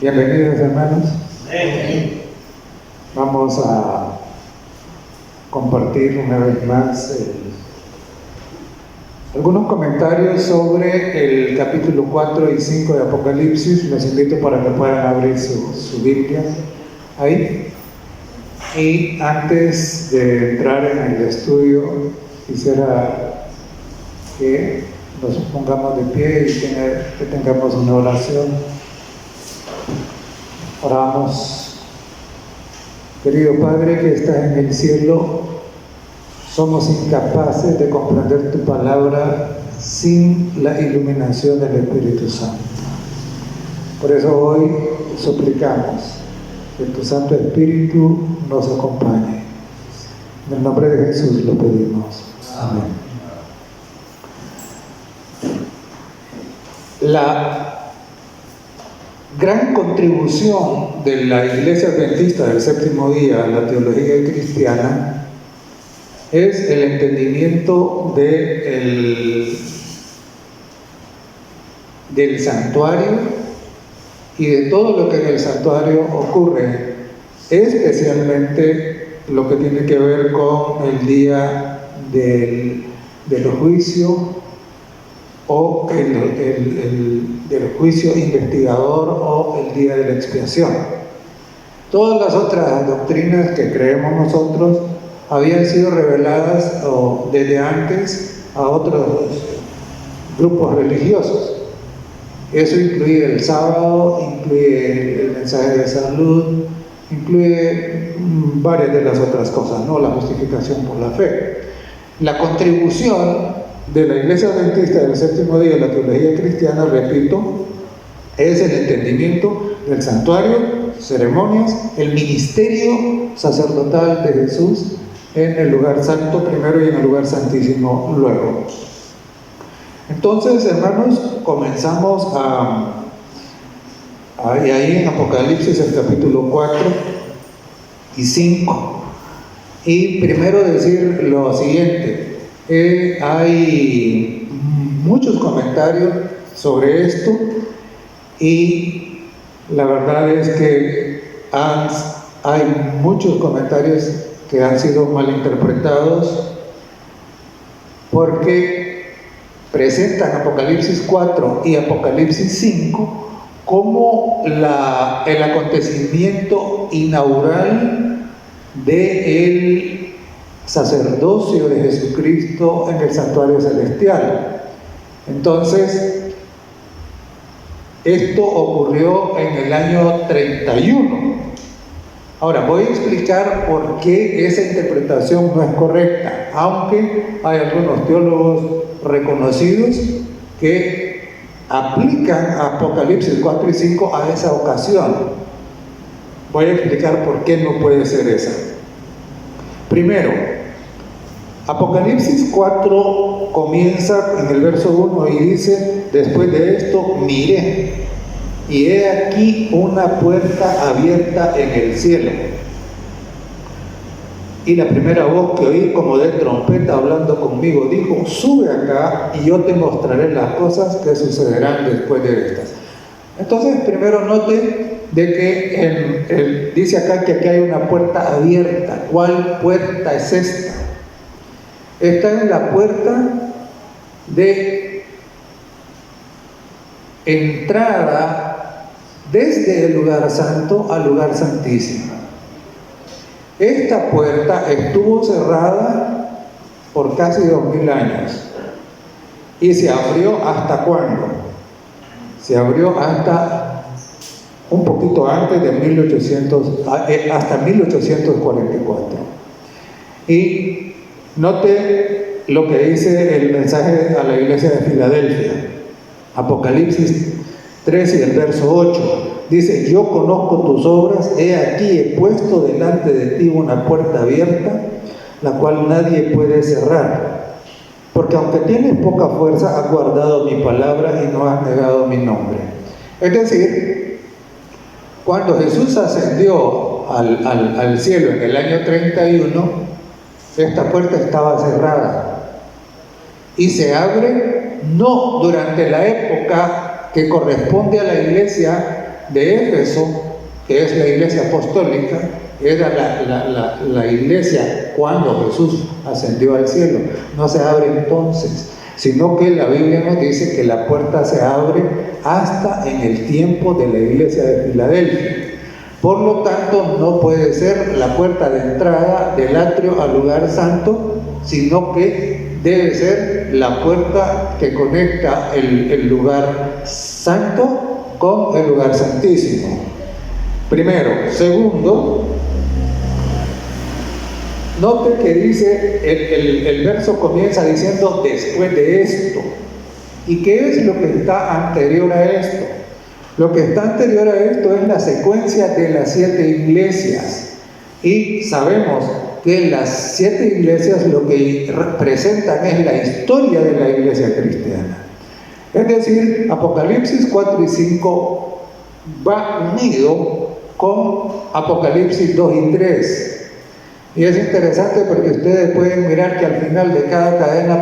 Bienvenidos, hermanos. Amén. Vamos a compartir una vez más algunos comentarios sobre el capítulo 4 y 5 de Apocalipsis. Les invito para que puedan abrir su Biblia ahí. Y antes de entrar en el estudio, quisiera que nos pongamos de pie y que tengamos una oración. Oramos. Querido Padre que estás en el cielo, somos incapaces de comprender tu palabra sin la iluminación del Espíritu Santo. Por eso hoy suplicamos que tu Santo Espíritu nos acompañe. En el nombre de Jesús lo pedimos. Amén. La gran contribución de la Iglesia Adventista del Séptimo Día a la teología cristiana es el entendimiento del santuario y de todo lo que en el santuario ocurre, especialmente lo que tiene que ver con el día del juicio o del juicio investigador o el día de la expiación. Todas las otras doctrinas que creemos nosotros habían sido reveladas desde antes a otros grupos religiosos. Eso incluye el sábado, incluye el mensaje de salud, incluye varias de las otras cosas, ¿no? La justificación por la fe. La contribución de la Iglesia Adventista del Séptimo Día de la teología cristiana, repito, es el entendimiento del santuario, ceremonias, el ministerio sacerdotal de Jesús en el lugar santo primero y en el lugar santísimo luego. Entonces, hermanos, comenzamos ahí en Apocalipsis, el capítulo 4 y 5. Y primero decir lo siguiente. Hay muchos comentarios sobre esto y la verdad es que hay muchos comentarios que han sido malinterpretados porque presentan Apocalipsis 4 y Apocalipsis 5 como el acontecimiento inaugural del sacerdocio de Jesucristo en el santuario celestial. Entonces, esto ocurrió en el año 31. Ahora, voy a explicar por qué esa interpretación no es correcta, aunque hay algunos teólogos reconocidos que aplican Apocalipsis 4 y 5 a esa ocasión. Voy a explicar por qué no puede ser esa. Primero, Apocalipsis 4 comienza en el verso 1 y dice: después de esto miré, y he aquí una puerta abierta en el cielo. Y la primera voz que oí como de trompeta hablando conmigo dijo: sube acá y yo te mostraré las cosas que sucederán después de estas. Entonces, primero note de que dice acá que aquí hay una puerta abierta. ¿Cuál puerta es esta? Esta es la puerta de entrada desde el lugar santo al lugar santísimo. Esta puerta estuvo cerrada por casi 2000 años y se abrió ¿hasta cuándo? Se abrió hasta un poquito antes de hasta 1844. Y note lo que dice el mensaje a la iglesia de Filadelfia, Apocalipsis 3 y el verso 8. Dice: yo conozco tus obras, he aquí he puesto delante de ti una puerta abierta, la cual nadie puede cerrar. Porque aunque tienes poca fuerza, has guardado mi palabra y no has negado mi nombre. Es decir, cuando Jesús ascendió al cielo en el año 31, esta puerta estaba cerrada y se abre no durante la época que corresponde a la iglesia de Éfeso, que es la iglesia apostólica, era la iglesia cuando Jesús ascendió al cielo. No se abre entonces, sino que la Biblia nos dice que la puerta se abre hasta en el tiempo de la iglesia de Filadelfia. Por lo tanto, no puede ser la puerta de entrada del atrio al lugar santo, sino que debe ser la puerta que conecta el lugar santo con el lugar santísimo. Primero. Segundo, note que dice, el verso comienza diciendo después de esto. ¿Y qué es lo que está anterior a esto? Lo que está anterior a esto es la secuencia de las 7 iglesias. Y sabemos que las 7 iglesias lo que representan es la historia de la iglesia cristiana. Es decir, Apocalipsis 4 y 5 va unido con Apocalipsis 2 y 3. Y es interesante porque ustedes pueden mirar que al final de cada cadena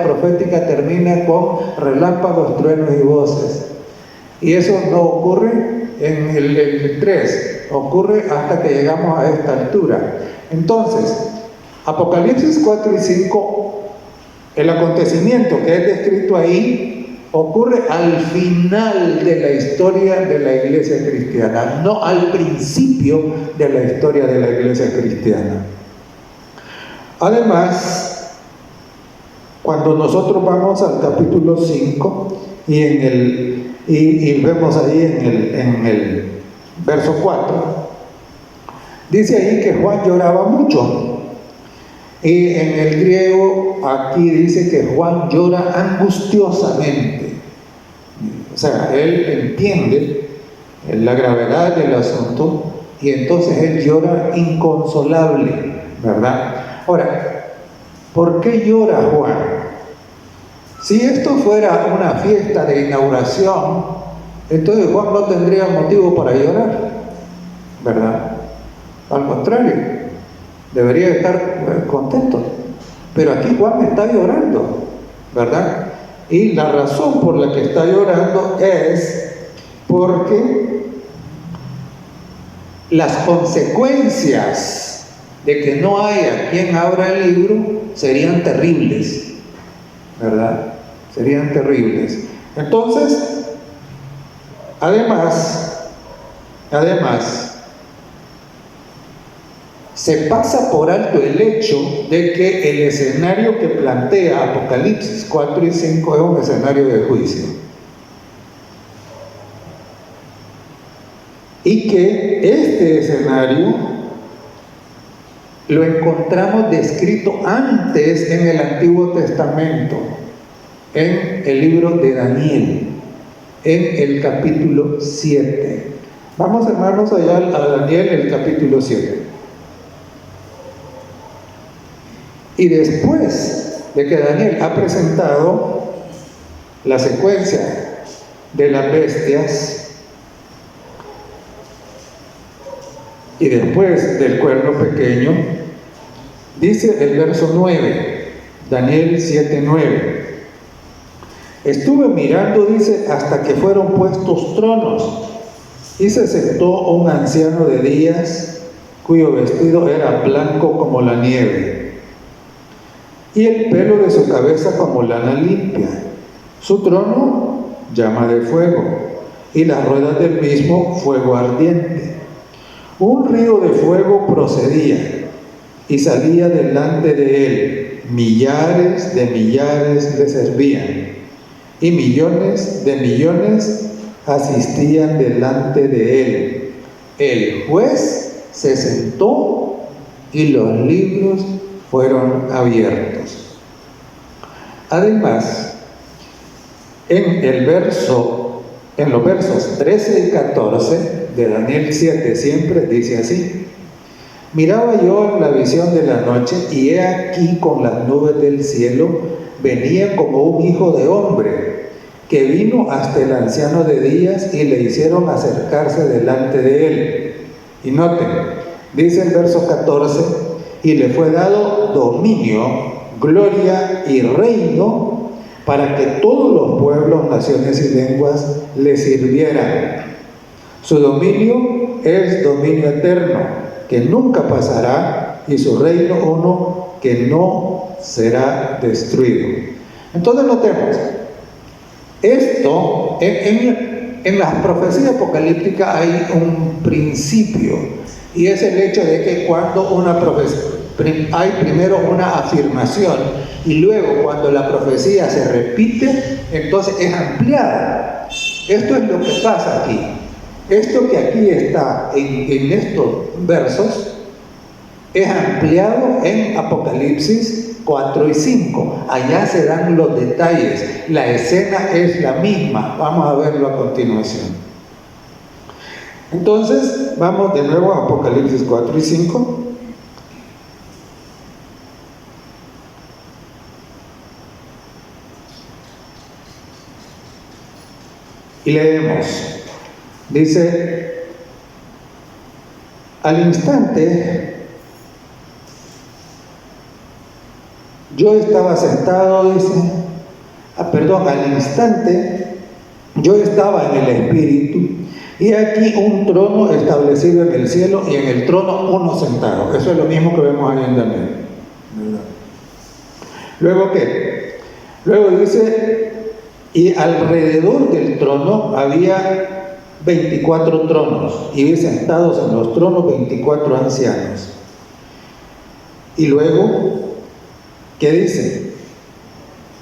profética termina con relámpagos, truenos y voces. Y eso no ocurre en el 3, ocurre hasta que llegamos a esta altura. Entonces, Apocalipsis 4 y 5, el acontecimiento que es descrito ahí, ocurre al final de la historia de la iglesia cristiana, no al principio de la historia de la iglesia cristiana. Además, cuando nosotros vamos al capítulo 5 y vemos ahí en el verso 4, dice ahí que Juan lloraba mucho. Y en el griego aquí dice que Juan llora angustiosamente. O sea, él entiende la gravedad del asunto y entonces él llora inconsolable, ¿verdad? Ahora, ¿por qué llora Juan? Si esto fuera una fiesta de inauguración, entonces Juan no tendría motivo para llorar, ¿verdad? Al contrario, debería estar contento. Pero aquí Juan está llorando, ¿verdad? Y la razón por la que está llorando es porque las consecuencias de que no haya quien abra el libro serían terribles, ¿verdad? Serían terribles. Entonces, además, se pasa por alto el hecho de que el escenario que plantea Apocalipsis 4 y 5 es un escenario de juicio. Y que este escenario lo encontramos descrito antes en el Antiguo Testamento, en el libro de Daniel, en el capítulo 7. Vamos, hermanos, allá a Daniel, el capítulo 7. Y después de que Daniel ha presentado la secuencia de las bestias y después del cuerno pequeño, dice el verso 9, Daniel 7:9. Estuve mirando, dice, hasta que fueron puestos tronos, y se sentó un anciano de días, cuyo vestido era blanco como la nieve, y el pelo de su cabeza como lana limpia. Su trono, llama de fuego, y las ruedas del mismo, fuego ardiente. Un río de fuego procedía, y salía delante de él. Millares le servían, y millones de millones asistían delante de él. El juez se sentó, y los libros fueron abiertos. Además, en los versos 13 y 14 de Daniel 7 siempre dice así: miraba yo en la visión de la noche, y he aquí con las nubes del cielo venía como un hijo de hombre, que vino hasta el anciano de días y le hicieron acercarse delante de él. Y noten, dice el verso 14: y le fue dado dominio, gloria y reino para que todos los pueblos, naciones y lenguas le sirvieran. Su dominio es dominio eterno, que nunca pasará, y su reino uno que no será destruido. Entonces notemos, esto, en las profecías apocalípticas hay un principio, y es el hecho de que cuando una profecía, hay primero una afirmación, y luego cuando la profecía se repite, entonces es ampliada. Esto es lo que pasa aquí. Esto que aquí está en estos versos es ampliado en Apocalipsis 4 y 5. Allá se dan los detalles. La escena es la misma. Vamos a verlo a continuación. Entonces, vamos de nuevo a Apocalipsis 4 y 5. Y leemos. Dice: al instante yo estaba sentado, dice, al instante yo estaba en el Espíritu, y aquí un trono establecido en el cielo, y en el trono uno sentado. Eso es lo mismo que vemos ahí en Daniel, ¿verdad? Luego, ¿qué? Luego dice: y alrededor del trono había 24 tronos, y vi sentados en los tronos 24 ancianos. Y luego, ¿qué dice?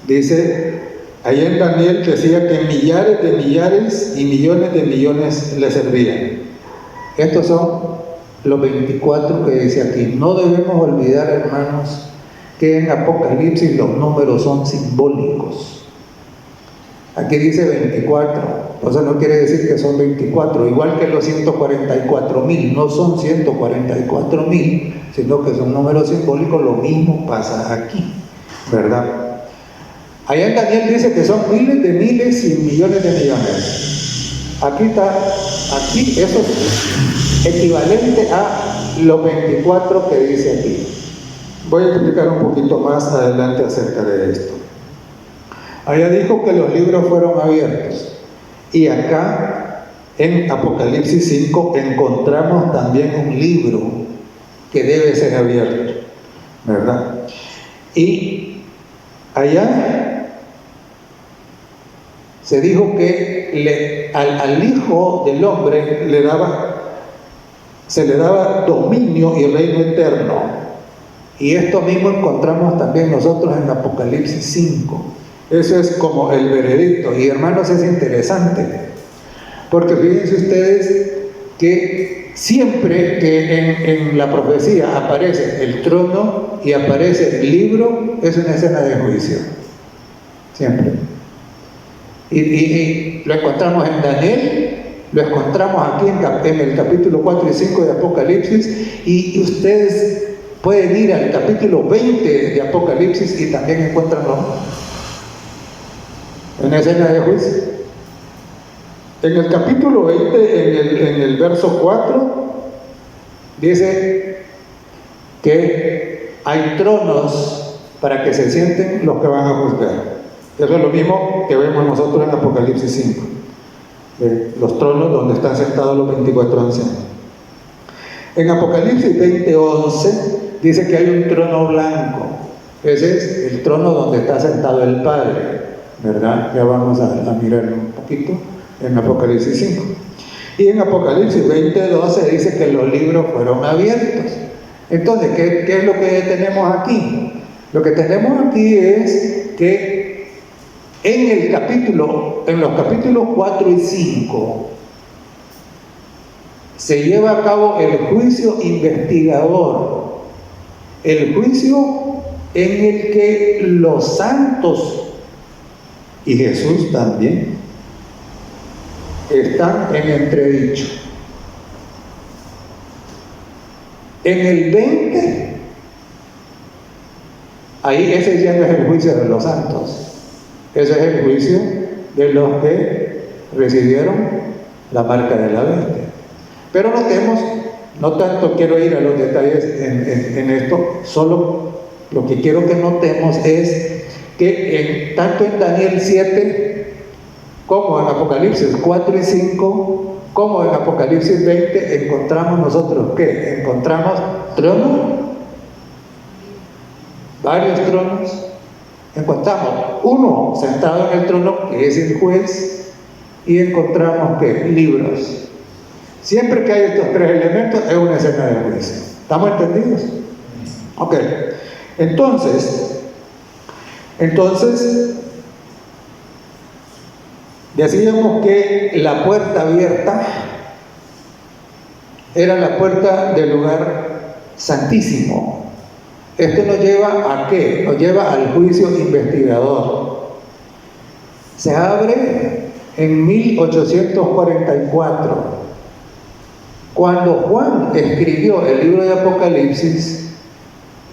Dice, ahí en Daniel decía que millares de millares y millones de millones le servían. Estos son los 24 que dice aquí. No debemos olvidar, hermanos, que en Apocalipsis los números son simbólicos. Aquí dice 24, o sea, no quiere decir que son 24, igual que los 144,000, no son 144,000, sino que son números simbólicos. Lo mismo pasa aquí, ¿verdad? Allá en Daniel dice que son miles de miles y millones de millones. Aquí eso es equivalente a los 24 que dice aquí. Voy a explicar un poquito más adelante acerca de esto. Allá dijo que los libros fueron abiertos, y acá en Apocalipsis 5 encontramos también un libro que debe ser abierto, ¿verdad? Y allá se dijo que al Hijo del Hombre se le daba dominio y reino eterno, y esto mismo encontramos también nosotros en Apocalipsis 5. Eso es como el veredicto. Y hermanos, es interesante, porque fíjense ustedes que siempre que en la profecía aparece el trono y aparece el libro, es una escena de juicio. Siempre. Y lo encontramos en Daniel, lo encontramos aquí en el capítulo 4 y 5 de Apocalipsis, y ustedes pueden ir al capítulo 20 de Apocalipsis y también encuentran en escena de juicio. En el capítulo 20, en el verso 4, dice que hay tronos para que se sienten los que van a juzgar. Eso es lo mismo que vemos nosotros en Apocalipsis 5. Los tronos donde están sentados los 24 ancianos. En Apocalipsis 20:11 dice que hay un trono blanco. Ese es el trono donde está sentado el Padre, ¿verdad? Ya vamos a mirar un poquito en Apocalipsis 5. Y en Apocalipsis 20:12 dice que los libros fueron abiertos. Entonces, ¿qué es lo que tenemos aquí? Lo que tenemos aquí es que en los capítulos 4 y 5 se lleva a cabo el juicio investigador, el juicio en el que los santos y Jesús también están en entredicho. En el 20, ahí ese ya no es el juicio de los santos, ese es el juicio de los que recibieron la marca de la bestia. Pero notemos, no tanto quiero ir a los detalles en esto, solo lo que quiero que notemos es que tanto en Daniel 7 como en Apocalipsis 4 y 5, como en Apocalipsis 20, encontramos nosotros ¿qué? Encontramos tronos, varios tronos. Encontramos uno sentado en el trono, que es el juez, y encontramos ¿qué? Libros. Siempre que hay estos tres elementos es una escena de juicio. ¿Estamos entendidos? Ok. Entonces, decíamos que la puerta abierta era la puerta del lugar santísimo. Esto nos lleva ¿a qué? Nos lleva al juicio investigador. Se abre en 1844, cuando Juan escribió el libro de Apocalipsis.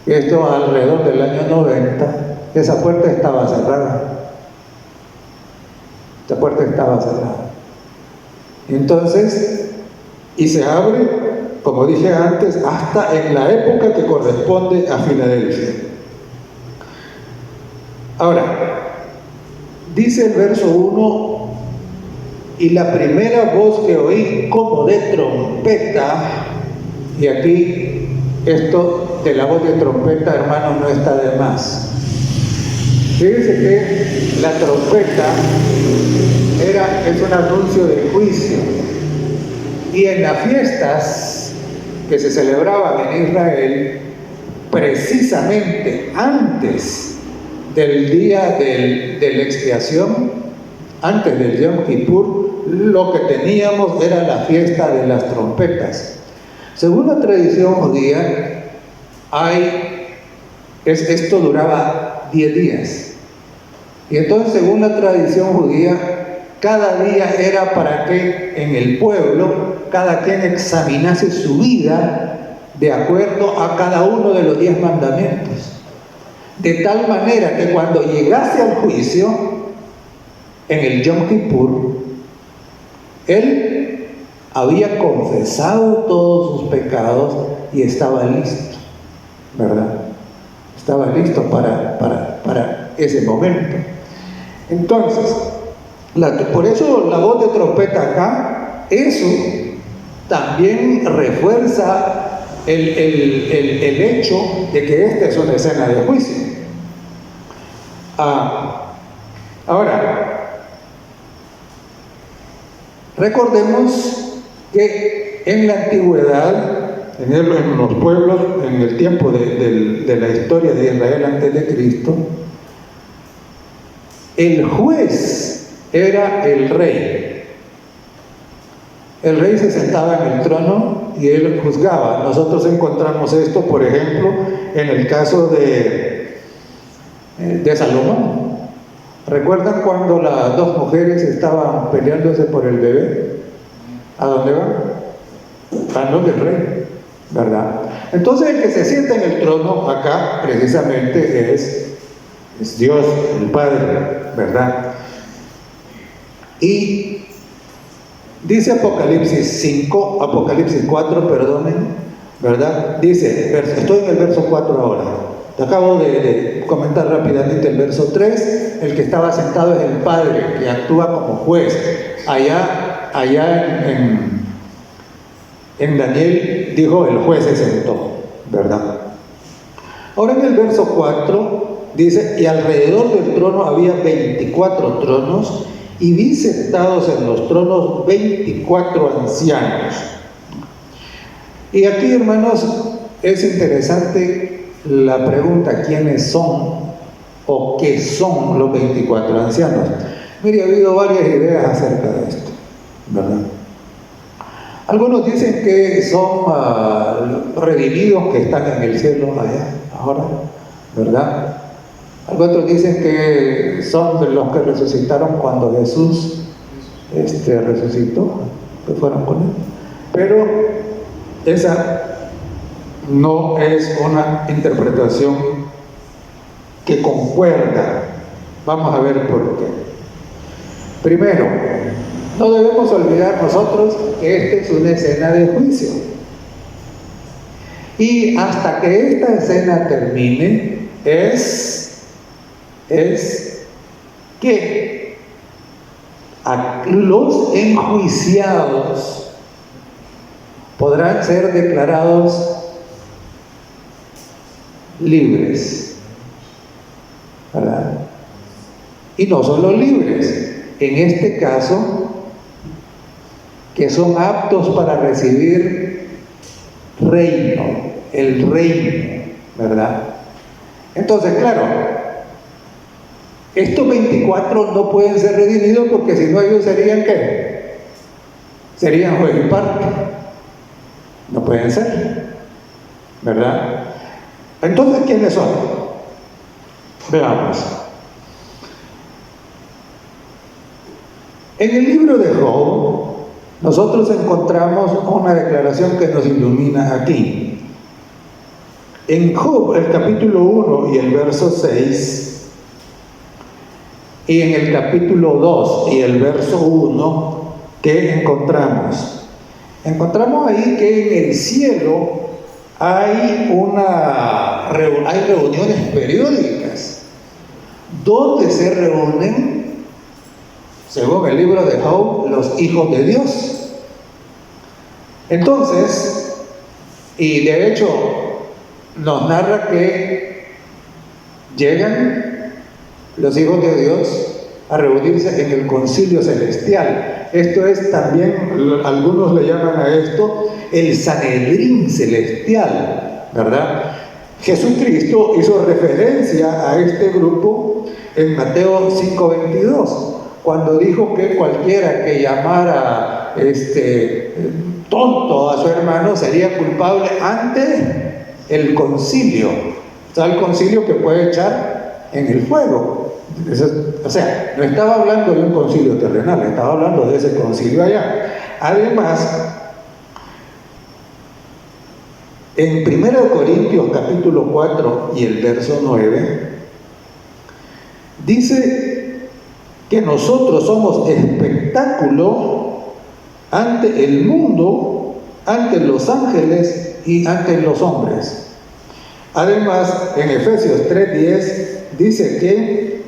Esto alrededor del año 90, esa puerta estaba cerrada. Esta puerta estaba cerrada. Entonces, y se abre, como dije antes, hasta en la época que corresponde a Filadelfia. Ahora, dice el verso 1, y la primera voz que oí como de trompeta, y aquí esto de la voz de trompeta, hermanos, no está de más. Fíjense que la trompeta es un anuncio de juicio, y en las fiestas que se celebraban en Israel, precisamente antes del día de la expiación, antes del Yom Kippur, lo que teníamos era la fiesta de las trompetas. Según la tradición judía, esto duraba 10 días. Y entonces, según la tradición judía, cada día era para que en el pueblo cada quien examinase su vida de acuerdo a cada uno de los 10 mandamientos. De tal manera que cuando llegase al juicio, en el Yom Kippur, él había confesado todos sus pecados y estaba listo, ¿verdad? Estaba listo para ese momento. Entonces, por eso la voz de trompeta acá, eso también refuerza el hecho de que esta es una escena de juicio. Ahora, recordemos que en la antigüedad, en los pueblos, en el tiempo de la historia de Israel antes de Cristo, el juez era el rey. El rey se sentaba en el trono y él juzgaba. Nosotros encontramos esto, por ejemplo, en el caso de Salomón. ¿Recuerdan cuando las dos mujeres estaban peleándose por el bebé? ¿A dónde van? Van los del rey, ¿verdad? Entonces el que se sienta en el trono acá precisamente es Dios, el Padre, ¿verdad? Y dice Apocalipsis 4, perdonen, ¿verdad? Dice, estoy en el verso 4 ahora. Te acabo de comentar rápidamente el verso 3. El que estaba sentado es el Padre, que actúa como juez. Allá en Daniel dijo, el juez se sentó, ¿verdad? Ahora en el verso 4 dice, y alrededor del trono había 24 tronos, y vi sentados en los tronos 24 ancianos. Y aquí, hermanos, es interesante la pregunta, ¿quiénes son o qué son los 24 ancianos? Mire, ha habido varias ideas acerca de esto, ¿verdad? Algunos dicen que son redimidos que están en el cielo allá, ahora, ¿verdad? Algunos dicen que son los que resucitaron cuando Jesús resucitó, que fueron con él. Pero esa no es una interpretación que concuerda. Vamos a ver por qué. Primero, no debemos olvidar nosotros que esta es una escena de juicio. Y hasta que esta escena termine, es es que a los enjuiciados podrán ser declarados libres, ¿verdad? Y no solo libres, en este caso, que son aptos para recibir reino, el reino, ¿verdad? Entonces, claro, estos 24 no pueden ser redimidos porque si no ellos serían ¿qué? Serían juez y parte. No pueden ser, ¿verdad? Entonces, ¿quiénes son? Veamos. En el libro de Job, nosotros encontramos una declaración que nos ilumina aquí. En Job, el capítulo 1 y el verso 6, y en el capítulo 2 y el verso 1, ¿qué encontramos? Encontramos ahí que en el cielo hay reuniones periódicas donde se reúnen, según el libro de Job, los hijos de Dios. Entonces, y de hecho nos narra que llegan los hijos de Dios a reunirse en el concilio celestial. Esto es también, algunos le llaman a esto el Sanedrín celestial, ¿verdad? Jesucristo hizo referencia a este grupo en Mateo 5:22, cuando dijo que cualquiera que llamara tonto a su hermano sería culpable ante el concilio. Está el concilio que puede echar en el fuego. O sea, no estaba hablando de un concilio terrenal, estaba hablando de ese concilio allá. Además, en 1 Corintios capítulo 4 y el verso 9, dice que nosotros somos espectáculo ante el mundo, ante los ángeles y ante los hombres. Además, en Efesios 3:10 dice que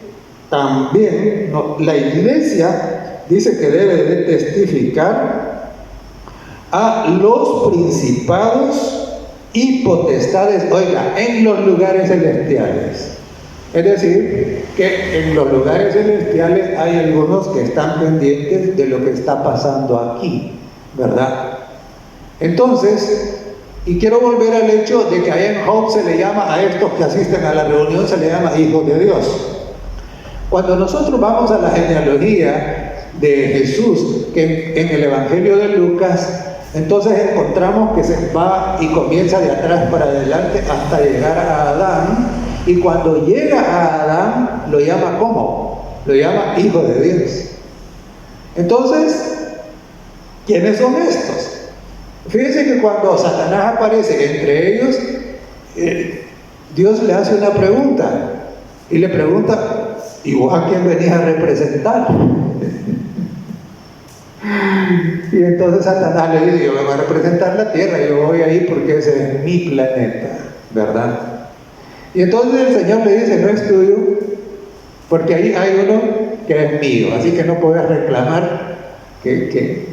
también la iglesia dice que debe de testificar a los principados y potestades, oiga, en los lugares celestiales. Es decir, que en los lugares celestiales hay algunos que están pendientes de lo que está pasando aquí, ¿verdad? Entonces, y quiero volver al hecho de que allá en Job se le llama a estos que asisten a la reunión, se le llama hijos de Dios. Cuando nosotros vamos a la genealogía de Jesús, que en el Evangelio de Lucas, entonces encontramos que se va y comienza de atrás para adelante hasta llegar a Adán, y cuando llega a Adán, lo llama ¿cómo? Lo llama hijo de Dios. Entonces, ¿quiénes son estos? Fíjense que cuando Satanás aparece entre ellos, Dios le hace una pregunta, y le pregunta, ¿y vos a quién venís a representar? Y entonces Satanás le dice, yo vengo a representar la tierra, yo voy ahí porque ese es mi planeta, ¿verdad? Y entonces el Señor le dice, no es tuyo, porque ahí hay uno que es mío, así que no puedes reclamar que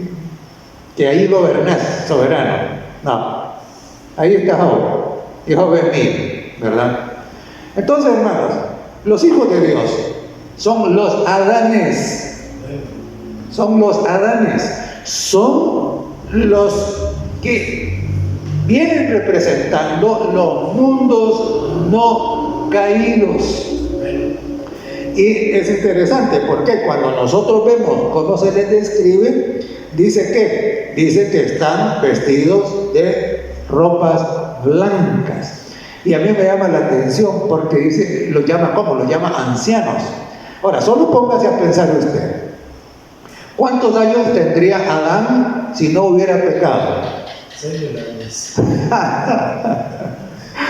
ahí gobernás, soberano. No, ahí está Job, y Job es mío, ¿verdad? Entonces, hermanos, los hijos de Dios son los Adanes, son los que vienen representando los mundos no caídos. Y es interesante porque cuando nosotros vemos cómo se les describe, dice que están vestidos de ropas blancas. Y a mí me llama la atención porque dice, los llama ancianos. Ahora, solo póngase a pensar usted, ¿cuántos años tendría Adán si no hubiera pecado? 6.000 años.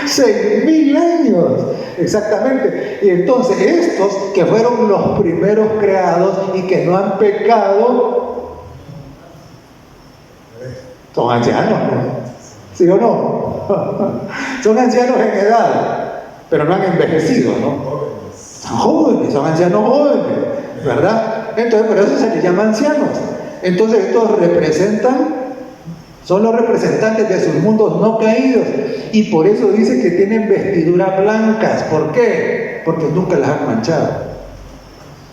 6.000 años, exactamente. Y entonces estos que fueron los primeros creados y que no han pecado, son ancianos, ¿no? ¿Sí o no? Son ancianos en edad, pero no han envejecido, ¿no? son jóvenes, son ancianos jóvenes, ¿verdad? Entonces por eso se les llama ancianos. Entonces estos son los representantes de sus mundos no caídos, y por eso dice que tienen vestiduras blancas. ¿Por qué? Porque nunca las han manchado,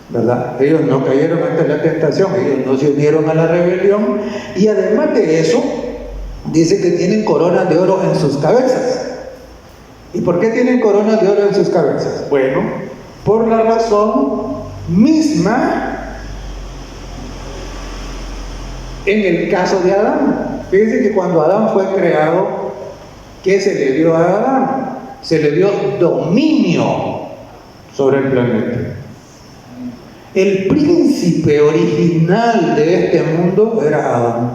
¿verdad? Ellos no cayeron ante la tentación, ellos no se unieron a la rebelión, y además de eso dice que tienen coronas de oro en sus cabezas. ¿Y por qué tienen coronas de oro en sus cabezas? Bueno, por la razón misma en el caso de Adán. Fíjense que cuando Adán fue creado, ¿qué se le dio a Adán? Se le dio dominio sobre el planeta. El príncipe original de este mundo era Adán.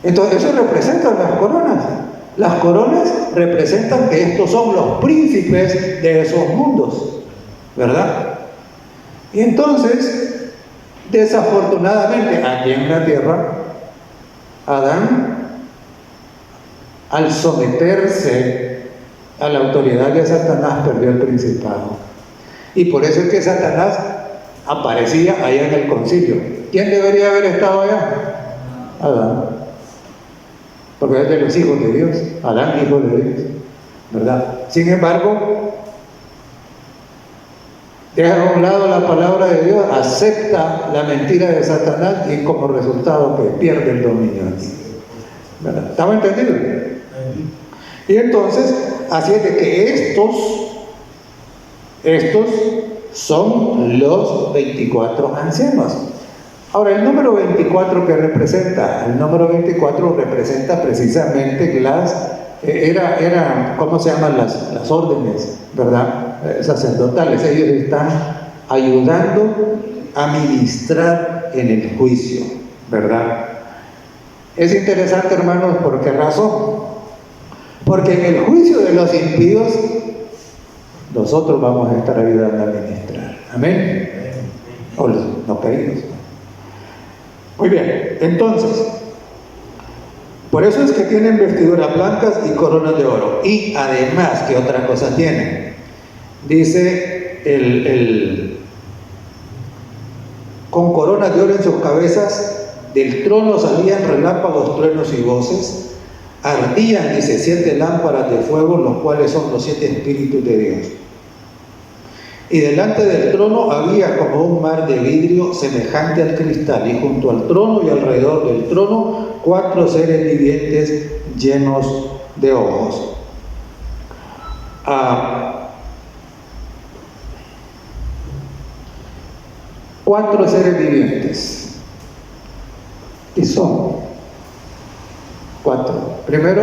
Entonces eso representa las coronas. Las coronas representan que estos son los príncipes de esos mundos, ¿verdad? Y entonces, desafortunadamente, aquí en la tierra, Adán, al someterse a la autoridad de Satanás, perdió el principado. Y por eso es que Satanás aparecía allá en el concilio. ¿Quién debería haber estado allá? Adán. Porque es de los hijos de Dios. Adán, hijo de Dios, ¿verdad? Sin embargo, deja a un lado la palabra de Dios, acepta la mentira de Satanás, y como resultado que pierde el dominio aquí, ¿verdad? ¿Estaba entendido? Y entonces, así es de que estos son los 24 ancianos. Ahora, el número 24 que representa, el número 24 representa precisamente ¿cómo se llaman las órdenes, ¿verdad? Sacerdotales. Ellos están ayudando a ministrar en el juicio, ¿verdad? Es interesante, hermanos, ¿por qué razón? Porque en el juicio de los impíos, nosotros vamos a estar ayudando a ministrar. Amén. O los no caídos. Muy bien, entonces, por eso es que tienen vestiduras blancas y coronas de oro. Y además, ¿qué otra cosa tienen? Dice con coronas de oro en sus cabezas, del trono salían relámpagos, truenos y voces, ardían, dice, 7 lámparas de fuego, los cuales son los 7 espíritus de Dios. Y delante del trono había como un mar de vidrio semejante al cristal, y junto al trono y alrededor del trono 4 seres vivientes llenos de ojos. 4 seres vivientes. ¿Qué son? 4. Primero,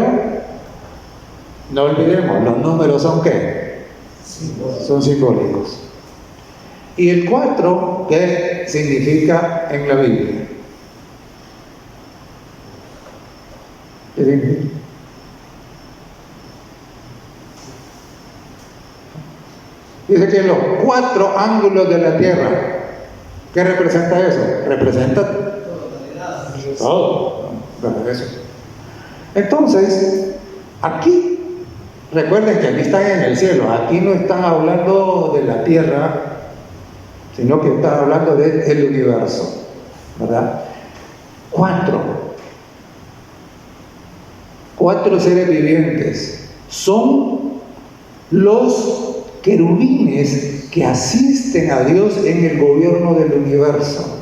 no olvidemos, los números son ¿qué? Son simbólicos. Y el 4, ¿qué significa en la Biblia? ¿Qué significa? Dice que los 4 ángulos de la tierra, ¿qué representa eso? Representa todo. Eso. Entonces, aquí, recuerden que aquí están en el cielo, aquí no están hablando de la tierra, sino que están hablando del universo, ¿verdad? 4 seres vivientes son los querubines que asisten a Dios en el gobierno del universo.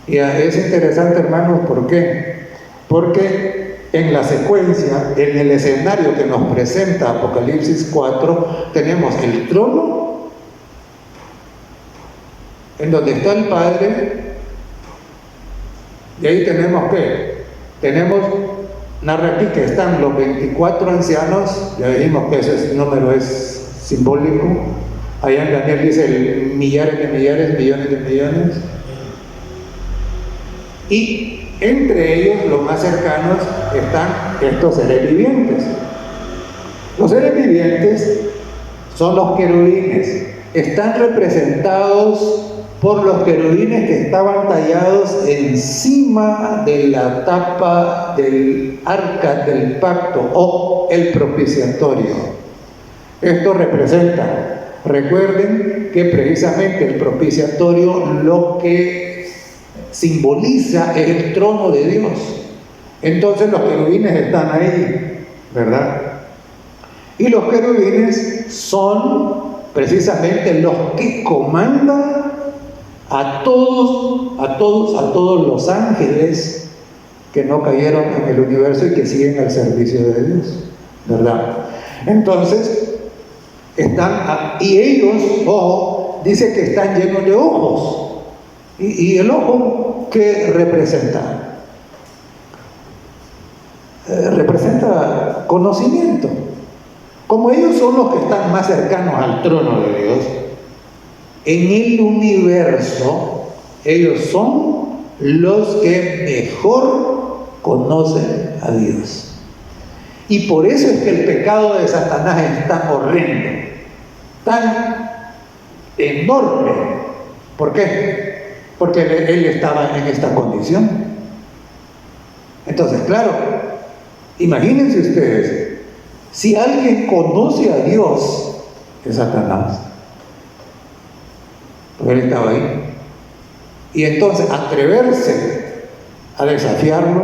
Y es interesante, hermanos, ¿por qué? Porque en la secuencia, en el escenario que nos presenta Apocalipsis 4, tenemos el trono, en donde está el Padre, y ahí tenemos ¿qué? Tenemos, narra aquí que están los 24 ancianos, ya dijimos que ese número es simbólico. Allá en Daniel dice millares de millares, millones de millones. Y entre ellos, los más cercanos, están estos seres vivientes. Los seres vivientes son los querubines. Están representados por los querubines que estaban tallados encima de la tapa del arca del pacto o el propiciatorio. Esto representa, recuerden que precisamente el propiciatorio lo que simboliza es el trono de Dios. Entonces los querubines están ahí, ¿verdad? Y los querubines son precisamente los que comandan a todos los ángeles que no cayeron en el universo y que siguen al servicio de Dios, ¿verdad? Entonces, y ellos, ojo, dice que están llenos de ojos. ¿Y el ojo qué representa? Representa conocimiento. Como ellos son los que están más cercanos al trono de Dios, en el universo, ellos son los que mejor conocen a Dios. Y por eso es que el pecado de Satanás es tan horrendo, tan enorme. ¿Por qué? Porque él estaba en esta condición. Entonces, claro, imagínense ustedes, si alguien conoce a Dios, es Satanás. Porque él estaba ahí. Y entonces atreverse a desafiarlo,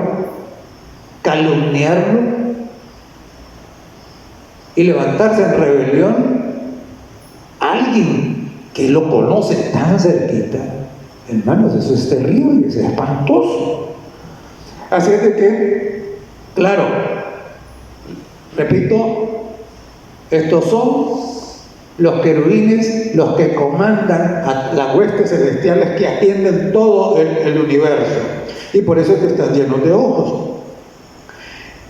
calumniarlo y levantarse en rebelión, alguien que lo conoce tan cerquita, hermanos, eso es terrible, es espantoso. Así es de que, claro, repito, estos son los querubines, los que comandan a las huestes celestiales que atienden todo el universo. Y por eso es que están llenos de ojos.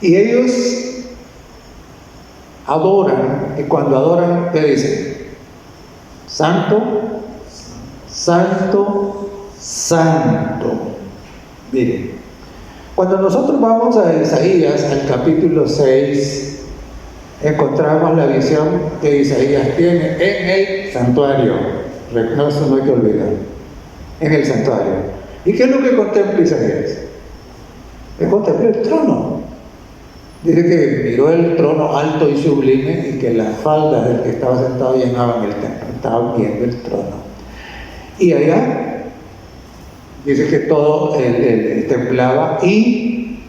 Y ellos adoran, y cuando adoran, ¿qué dicen? Santo, santo, santo. Miren, cuando nosotros vamos a Isaías, al capítulo 6, encontramos la visión que Isaías tiene en el santuario. No, eso no hay que olvidar. En el santuario. ¿Y qué es lo que contempla Isaías? Que contempla el trono. Dice que miró el trono alto y sublime y que las faldas del que estaba sentado llenaban el templo. Estaban viendo el trono. Y allá dice que todo temblaba y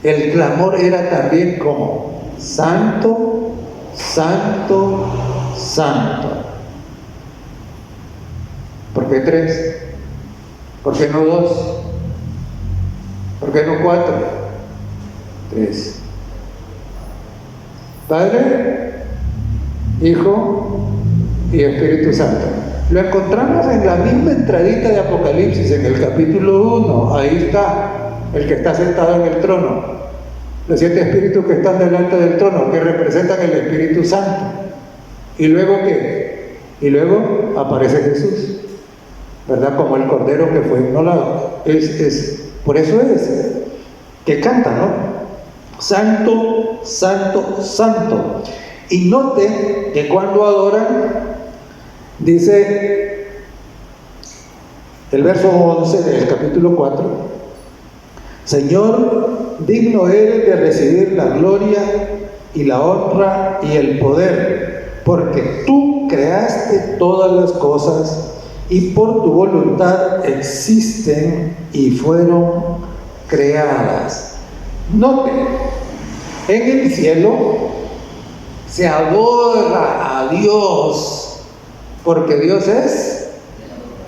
el clamor era también como santo, santo, santo. ¿Por qué 3? ¿Por qué no 2? ¿Por qué no 4? 3. Padre, Hijo y Espíritu Santo. Lo encontramos en la misma entradita de Apocalipsis, en el capítulo 1. Ahí está el que está sentado en el trono. Los 7 espíritus que están delante del trono, que representan el Espíritu Santo. ¿Y luego qué? Y luego aparece Jesús, ¿verdad? Como el cordero que fue inmolado. Por eso es que canta, ¿no? Santo, santo, santo. Y note que cuando adoran, dice el verso 11 del capítulo 4, Señor, digno eres de recibir la gloria y la honra y el poder, porque tú creaste todas las cosas y por tu voluntad existen y fueron creadas. Note, en el cielo se adora a Dios, porque Dios es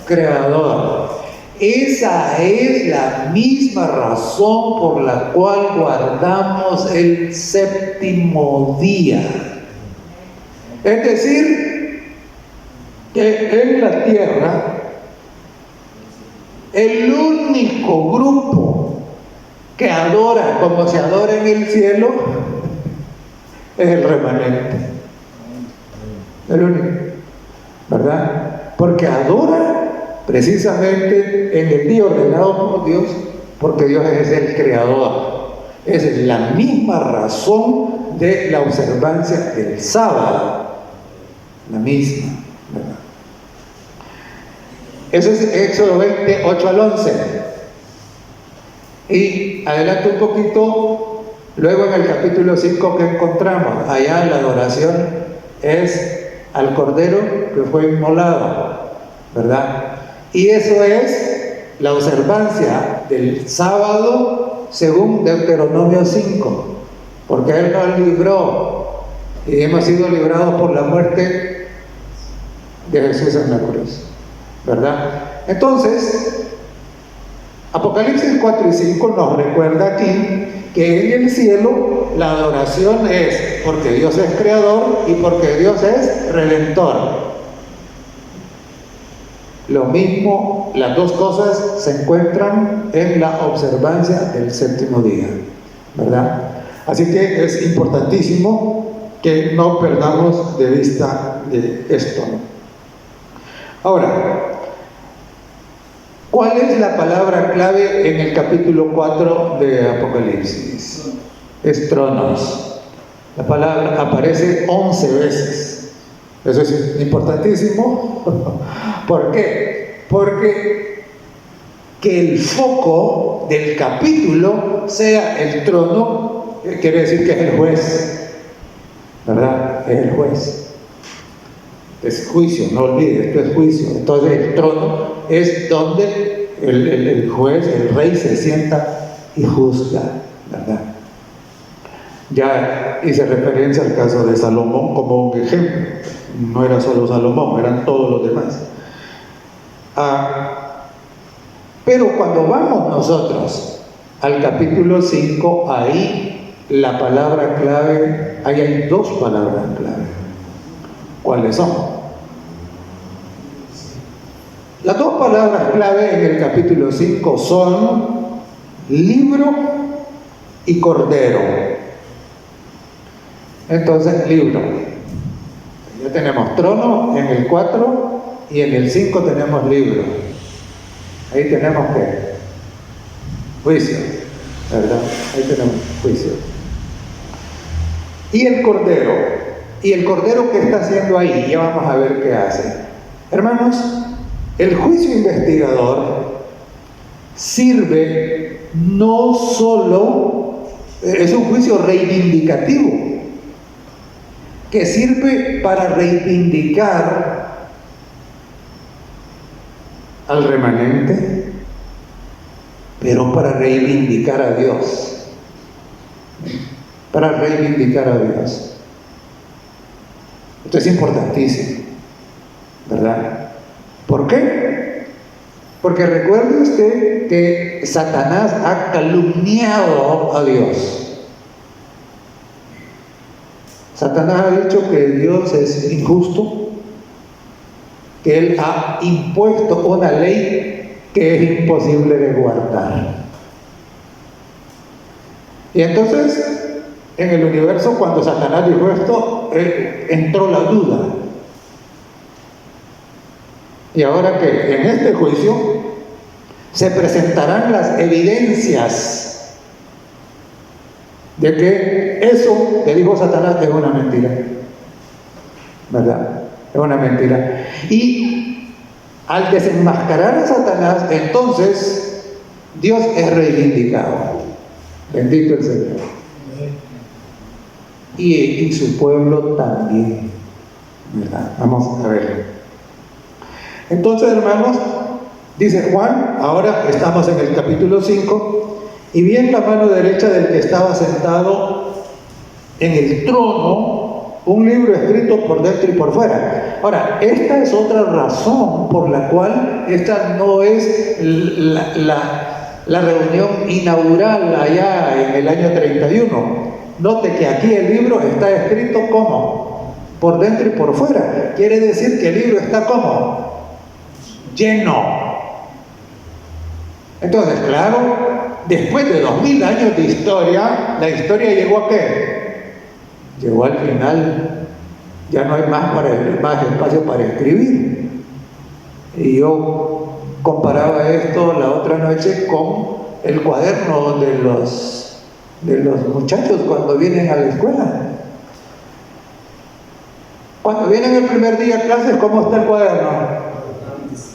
creador. Esa es la misma razón por la cual guardamos el séptimo día. Es decir, que en la tierra el único grupo que adora como se adora en el cielo es el remanente. El único, ¿verdad? Porque adora precisamente en el día ordenado por Dios, porque Dios es el creador. Esa es la misma razón de la observancia del sábado, la misma, ¿verdad? Eso es Éxodo 20, 8 al 11. Y adelante un poquito, Luego en el capítulo 5, ¿qué encontramos? Allá la adoración es al Cordero que fue inmolado, ¿verdad? Y eso es la observancia del sábado según Deuteronomio 5, porque Él nos libró y hemos sido librados por la muerte de Jesús en la cruz, ¿verdad? Entonces, Apocalipsis 4 y 5 nos recuerda aquí que en el cielo la adoración es porque Dios es creador y porque Dios es redentor. Lo mismo, las dos cosas se encuentran en la observancia del séptimo día, ¿verdad? Así que es importantísimo que no perdamos de vista de esto. Ahora, ¿cuál es la palabra clave en el capítulo 4 de Apocalipsis? Es tronos. La palabra aparece 11 veces. Eso es importantísimo. ¿Por qué? Porque que el foco del capítulo sea el trono, quiere decir que es el juez, ¿verdad? Es el juez. Es juicio, no olvides, esto es juicio. Entonces el trono es donde el juez, el rey se sienta y juzga, ¿verdad? Ya hice referencia al caso de Salomón como un ejemplo. No era solo Salomón, eran todos los demás. Pero cuando vamos nosotros al capítulo 5, ahí la palabra clave, ahí hay dos palabras clave. ¿Cuáles son? Las dos palabras clave en el capítulo 5 son libro y cordero. Entonces, libro. Ya tenemos trono en el 4 y en el 5 tenemos libro. Ahí tenemos ¿qué? Juicio, ¿verdad? Ahí tenemos juicio. Y el cordero. ¿Y el cordero qué está haciendo ahí? Ya vamos a ver qué hace. Hermanos, el juicio investigador sirve no solo, es un juicio reivindicativo, que sirve para reivindicar al remanente, pero para reivindicar a Dios. Para reivindicar a Dios. Esto es importantísimo, ¿verdad? ¿Por qué? Porque recuerde usted que Satanás ha calumniado a Dios. Satanás ha dicho que Dios es injusto, que Él ha impuesto una ley que es imposible de guardar. Y entonces, en el universo, cuando Satanás dijo esto, entró la duda. Y ahora que en este juicio se presentarán las evidencias de que eso que dijo Satanás es una mentira, ¿verdad? Es una mentira. Y al desenmascarar a Satanás, entonces Dios es reivindicado. Bendito el Señor. Y su pueblo también, ¿verdad? Vamos a ver. Entonces, hermanos, dice Juan, ahora estamos en el capítulo 5, y vi en la mano derecha del que estaba sentado en el trono un libro escrito por dentro y por fuera. Ahora, esta es otra razón por la cual esta no es la reunión inaugural allá en el año 31. Note que aquí el libro está escrito ¿cómo? Por dentro y por fuera. Quiere decir que el libro está ¿cómo? Lleno. Entonces, claro, después de 2000 años de historia, la historia llegó ¿a qué? Llegó al final. Ya no hay más espacio para escribir. Y yo comparaba esto la otra noche con el cuaderno de los muchachos cuando vienen a la escuela. Cuando vienen el primer día a clases, ¿cómo está el cuaderno?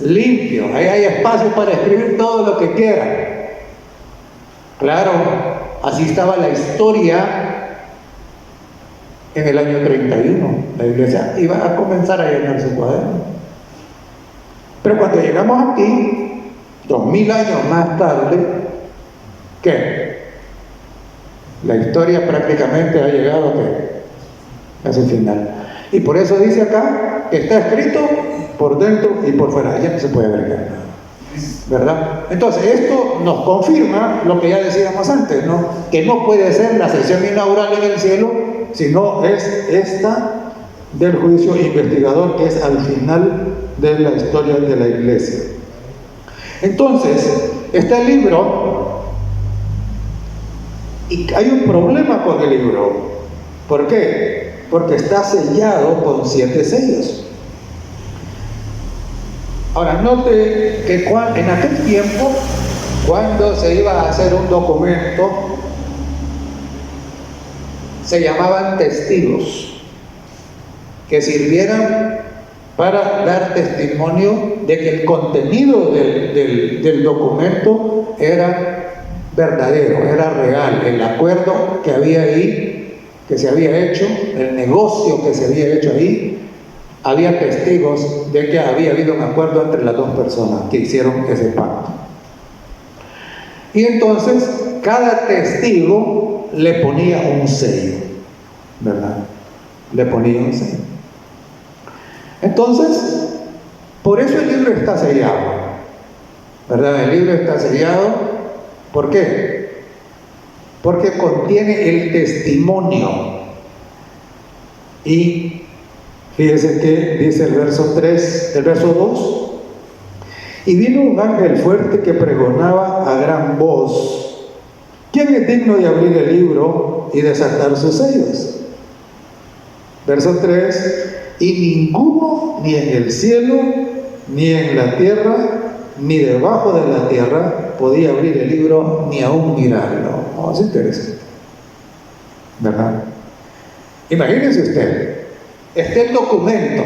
Limpio, ahí hay espacio para escribir todo lo que quieran. Claro, así estaba la historia en el año 31. La iglesia iba a comenzar a llenar su cuaderno. Pero cuando llegamos aquí, 2000 años más tarde, ¿qué? La historia prácticamente ha llegado a su final. Y por eso dice acá que está escrito por dentro y por fuera. Ya no se puede agregar nada, ¿verdad? Entonces esto nos confirma lo que ya decíamos antes, ¿no? Que no puede ser la sesión inaugural en el cielo, sino es esta del juicio investigador, que es al final de la historia de la iglesia. Entonces, este libro, y hay un problema con el libro. ¿Por qué? Porque está sellado con 7 sellos. Ahora, note que en aquel tiempo, cuando se iba a hacer un documento, se llamaban testigos, que sirvieran para dar testimonio de que el contenido del documento era verdadero, era real, el acuerdo que había ahí, que se había hecho, el negocio que se había hecho ahí, había testigos de que había habido un acuerdo entre las dos personas que hicieron ese pacto. Y entonces cada testigo le ponía un sello, ¿verdad? Le ponía un sello. Entonces, por eso el libro está sellado, ¿verdad? El libro está sellado, ¿por qué? Porque contiene el testimonio. Y fíjese que dice el verso 3, el verso 2, y vino un ángel fuerte que pregonaba a gran voz: ¿quién es digno de abrir el libro y desatar sus sellos? Verso 3, y ninguno, ni en el cielo, ni en la tierra, ni debajo de la tierra, podía abrir el libro, ni aún mirarlo. Oh, es interesante, ¿verdad? Imagínense usted, este el documento.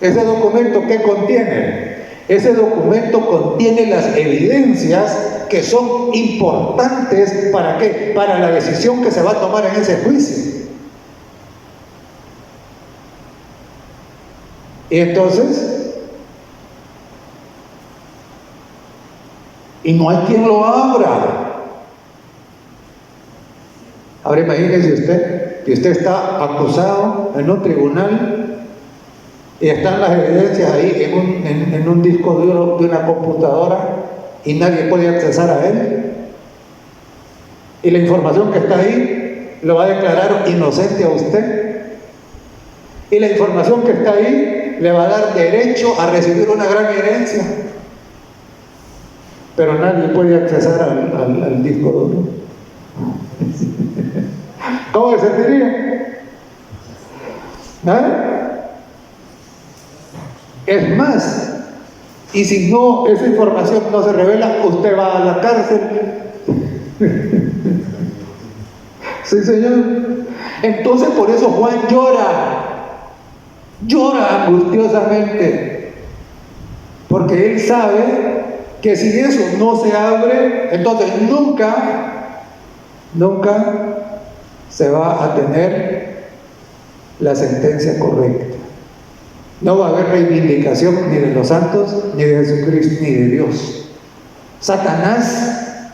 ¿Ese documento qué contiene? Ese documento contiene las evidencias que son importantes. ¿Para qué? Para la decisión que se va a tomar en ese juicio. Y entonces, y no hay quien lo abra. Ahora imagínese usted que usted está acusado en un tribunal y están las evidencias ahí en un disco duro de una computadora y nadie puede accesar a él, y la información que está ahí lo va a declarar inocente a usted, y la información que está ahí le va a dar derecho a recibir una gran herencia, pero nadie puede accesar al disco duro. ¿Cómo se sentiría? ¿Ah? Es más, y si no, esa información no se revela, usted va a la cárcel. Sí, señor. Entonces por eso Juan llora angustiosamente, porque él sabe que si eso no se abre, entonces nunca se va a tener la sentencia correcta. No va a haber reivindicación ni de los santos, ni de Jesucristo, ni de Dios. Satanás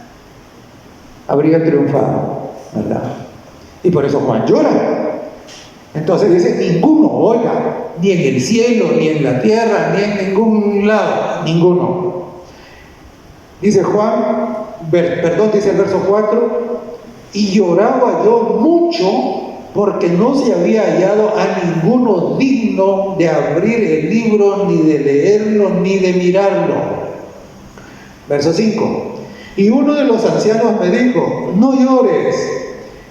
habría triunfado, ¿verdad? Y por eso Juan llora. Entonces dice: ninguno, oiga, ni en el cielo, ni en la tierra, ni en ningún lado, ninguno. Dice Juan, dice el verso 4, y lloraba yo mucho porque no se había hallado a ninguno digno de abrir el libro, ni de leerlo, ni de mirarlo. Verso 5, y uno de los ancianos me dijo: no llores,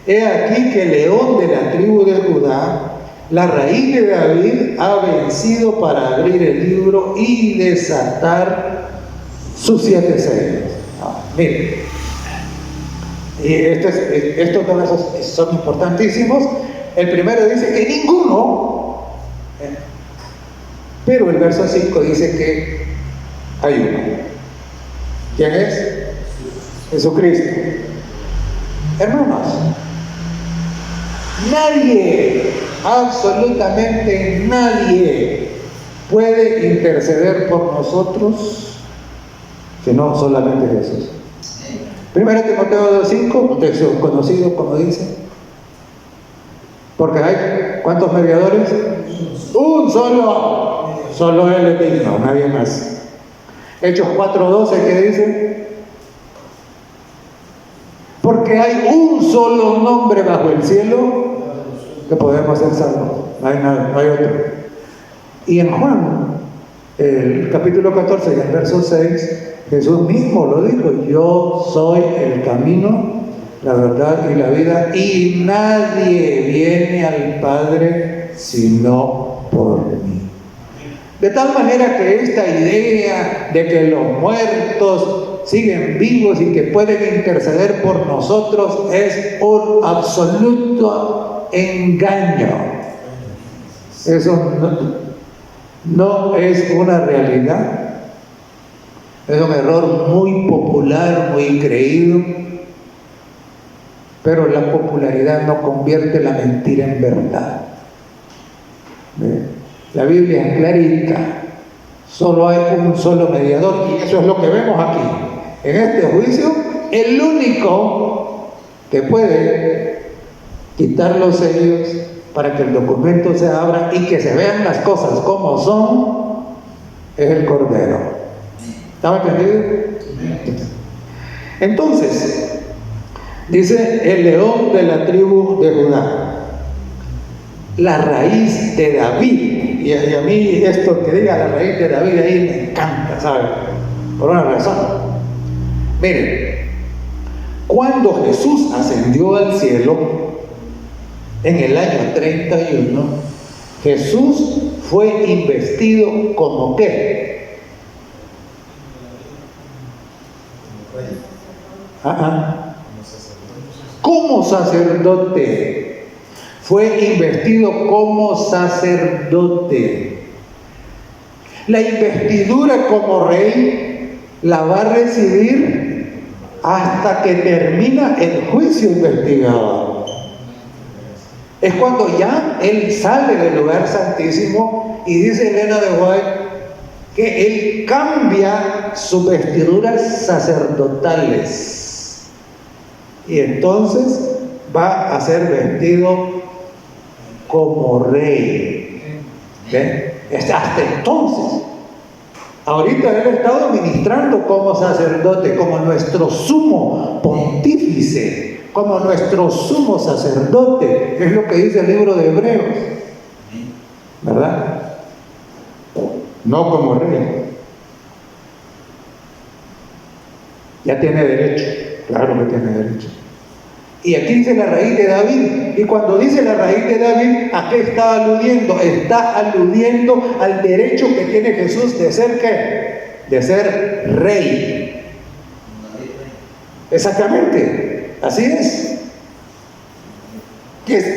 he aquí que el león de la tribu de Judá, la raíz de David, ha vencido para abrir el libro y desatar sus 7 sellos. Miren, y estos dos versos son importantísimos. El primero dice que ninguno, pero el verso 5 dice que hay uno. ¿Quién es? Jesucristo. Hermanos, nadie, absolutamente nadie puede interceder por nosotros que no solamente Jesús. Primero Timoteo 2:5, un texto conocido, como dice, porque hay ¿cuántos mediadores? Un solo Él es digno, nadie más. Hechos 4:12, ¿qué dice? Porque hay un solo nombre bajo el cielo que podemos ser salvos, no hay nada, no hay otro. Y en Juan, el capítulo 14 y el verso 6, Jesús mismo lo dijo: yo soy el camino, la verdad y la vida, y nadie viene al Padre sino por mí. De tal manera que esta idea de que los muertos siguen vivos y que pueden interceder por nosotros es un absoluto engaño. Eso no es una realidad. Es un error muy popular, muy creído, pero la popularidad no convierte la mentira en verdad. La Biblia es clarita, solo hay un solo mediador, y eso es lo que vemos aquí. En este juicio, el único que puede quitar los sellos para que el documento se abra y que se vean las cosas como son, es el Cordero. ¿Estaba entendido? Entonces, dice el león de la tribu de Judá, la raíz de David. Y a mí esto que diga la raíz de David ahí me encanta, ¿sabe? Por una razón. Miren, cuando Jesús ascendió al cielo, en el año 31, Jesús fue investido como ¿qué? Como sacerdote. Fue investido como sacerdote. La investidura como rey la va a recibir hasta que termina el juicio investigador. Es cuando ya él sale del lugar santísimo, y dice Elena de White que él cambia sus vestiduras sacerdotales y entonces va a ser vestido como rey. Hasta entonces, ahorita él ha estado ministrando como sacerdote, como nuestro sumo pontífice, como nuestro sumo sacerdote, es lo que dice el libro de Hebreos, ¿verdad? No como rey. Ya tiene derecho, claro que tiene derecho. Y aquí dice la raíz de David. Y cuando dice la raíz de David, ¿a qué está aludiendo? Está aludiendo al derecho que tiene Jesús de ser ¿qué? De ser rey. Exactamente, así es. Que es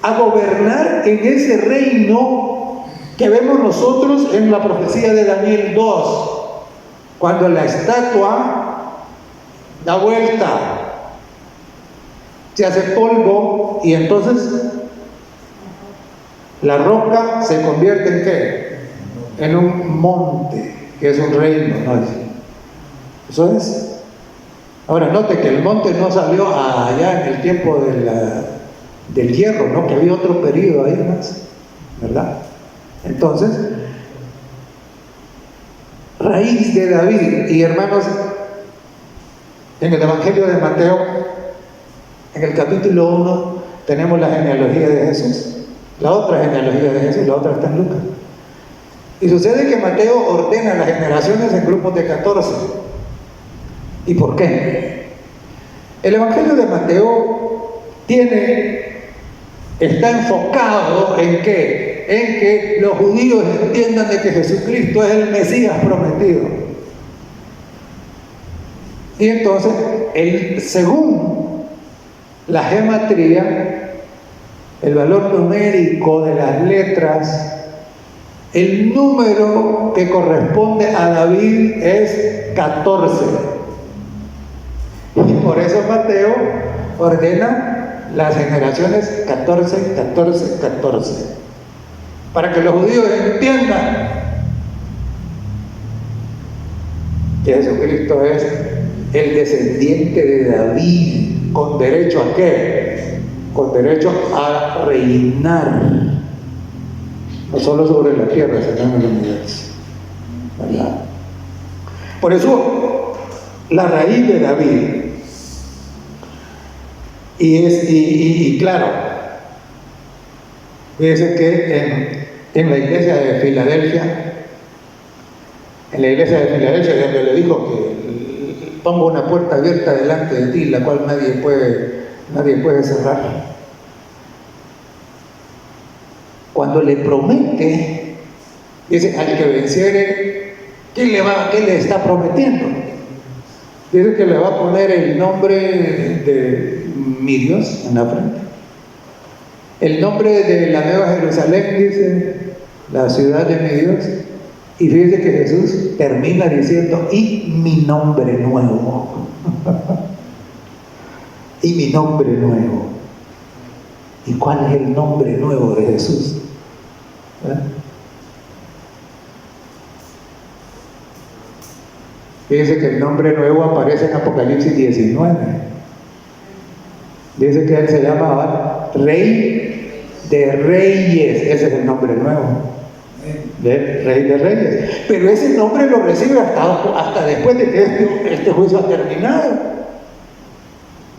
a gobernar en ese reino que vemos nosotros en la profecía de Daniel 2, cuando la estatua da vuelta, se hace polvo y entonces la roca se convierte en ¿qué? En un monte, que es un reino, ¿no? Eso es. Ahora note que el monte no salió allá en el tiempo del hierro, ¿no? Que había otro periodo ahí más, ¿verdad? Entonces, raíz de David. Y hermanos, en el Evangelio de Mateo, en el capítulo 1, tenemos la genealogía de Jesús, la otra genealogía de Jesús, la otra está en Lucas. Y sucede que Mateo ordena las generaciones en grupos de 14. ¿Y por qué? El Evangelio de Mateo está enfocado ¿en qué? En que los judíos entiendan de que Jesucristo es el Mesías prometido. Y entonces, según la gematría, el valor numérico de las letras, el número que corresponde a David es 14. Y por eso Mateo ordena las generaciones 14, 14, 14. Para que los judíos entiendan que Jesucristo es el descendiente de David, con derecho ¿a qué? Con derecho a reinar, no solo sobre la tierra, sino en el universo, ¿verdad? Por eso, la raíz de David, y claro, fíjense que en la iglesia de Filadelfia, donde le dijo que pongo una puerta abierta delante de ti, la cual nadie puede cerrar. Cuando le promete, dice, al que venciere, ¿qué le está prometiendo? Dice que le va a poner el nombre de mi Dios en la frente. El nombre de la Nueva Jerusalén, dice, la ciudad de mi Dios. Y fíjense que Jesús termina diciendo, y mi nombre nuevo. Y mi nombre nuevo. ¿Y cuál es el nombre nuevo de Jesús? Fíjense que el nombre nuevo aparece en Apocalipsis 19. Dice que él se llamaba Rey de Reyes. Ese es el nombre nuevo. Rey de Reyes. Pero ese nombre lo recibe hasta después de que este juicio ha terminado.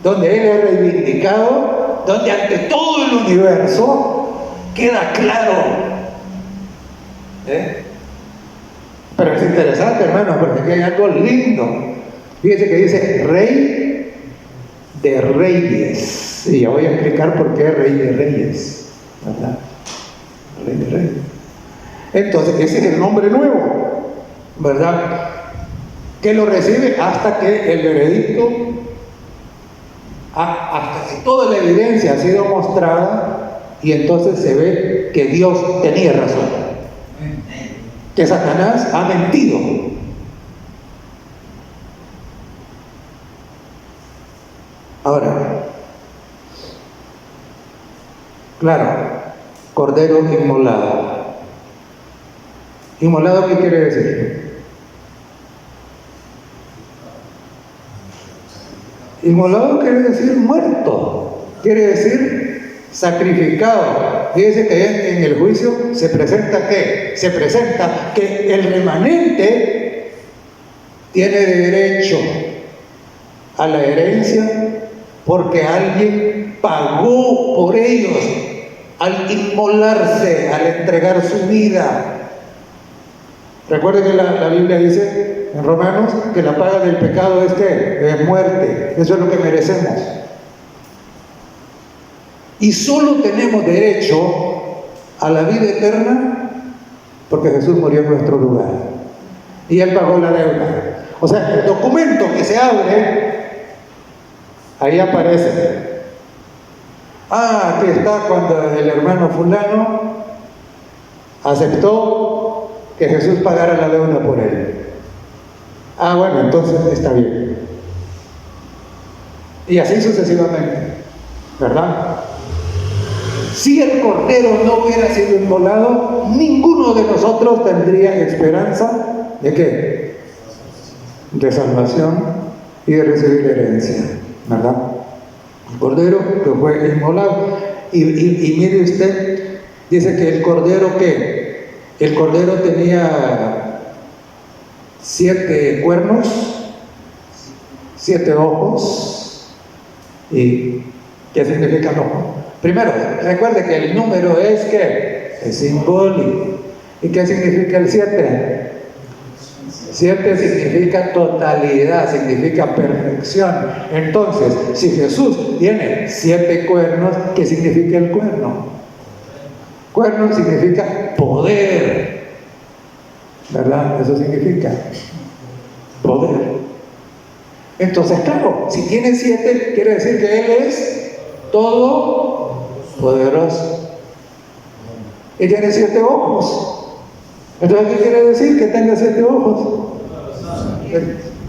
Donde él es reivindicado, donde ante todo el universo queda claro. Pero es interesante, hermanos, porque aquí hay algo lindo. Fíjense que dice Rey de Reyes. Y ya voy a explicar por qué Rey de Reyes, ¿verdad? Rey de Reyes. Entonces, ese es el nombre nuevo, ¿verdad? Que lo recibe hasta que el veredicto, hasta que toda la evidencia ha sido mostrada, y entonces se ve que Dios tenía razón, que Satanás ha mentido. Ahora, claro, cordero inmolado. ¿Inmolado qué quiere decir? Inmolado quiere decir muerto, quiere decir sacrificado. Fíjense que en el juicio se presenta ¿qué? Se presenta que el remanente tiene derecho a la herencia porque alguien pagó por ellos al inmolarse, al entregar su vida. Recuerden que la Biblia dice en Romanos que la paga del pecado es ¿qué? Es muerte. Eso es lo que merecemos. Y solo tenemos derecho a la vida eterna porque Jesús murió en nuestro lugar. Y Él pagó la deuda. O sea, el documento que se abre, ahí aparece. Aquí está cuando el hermano fulano aceptó que Jesús pagara la deuda por él. Bueno, entonces está bien. Y así sucesivamente, ¿verdad? Si el cordero no hubiera sido inmolado, ninguno de nosotros tendría esperanza ¿de qué? De salvación y de recibir herencia, ¿verdad? El cordero que fue inmolado. Y mire usted, dice que el cordero ¿qué? El cordero tenía 7 cuernos, 7 ojos. ¿Y qué significa el ojo? Primero, recuerde que el número es ¿qué? Es simbólico. ¿Y qué significa el 7? 7 significa totalidad, significa perfección. Entonces, si Jesús tiene 7 cuernos, ¿qué significa el cuerno? Cuerno significa poder, ¿verdad? Eso significa poder. Entonces, claro, si tiene 7, quiere decir que Él es todopoderoso. Y tiene 7 ojos. Entonces, ¿qué quiere decir que tenga 7 ojos?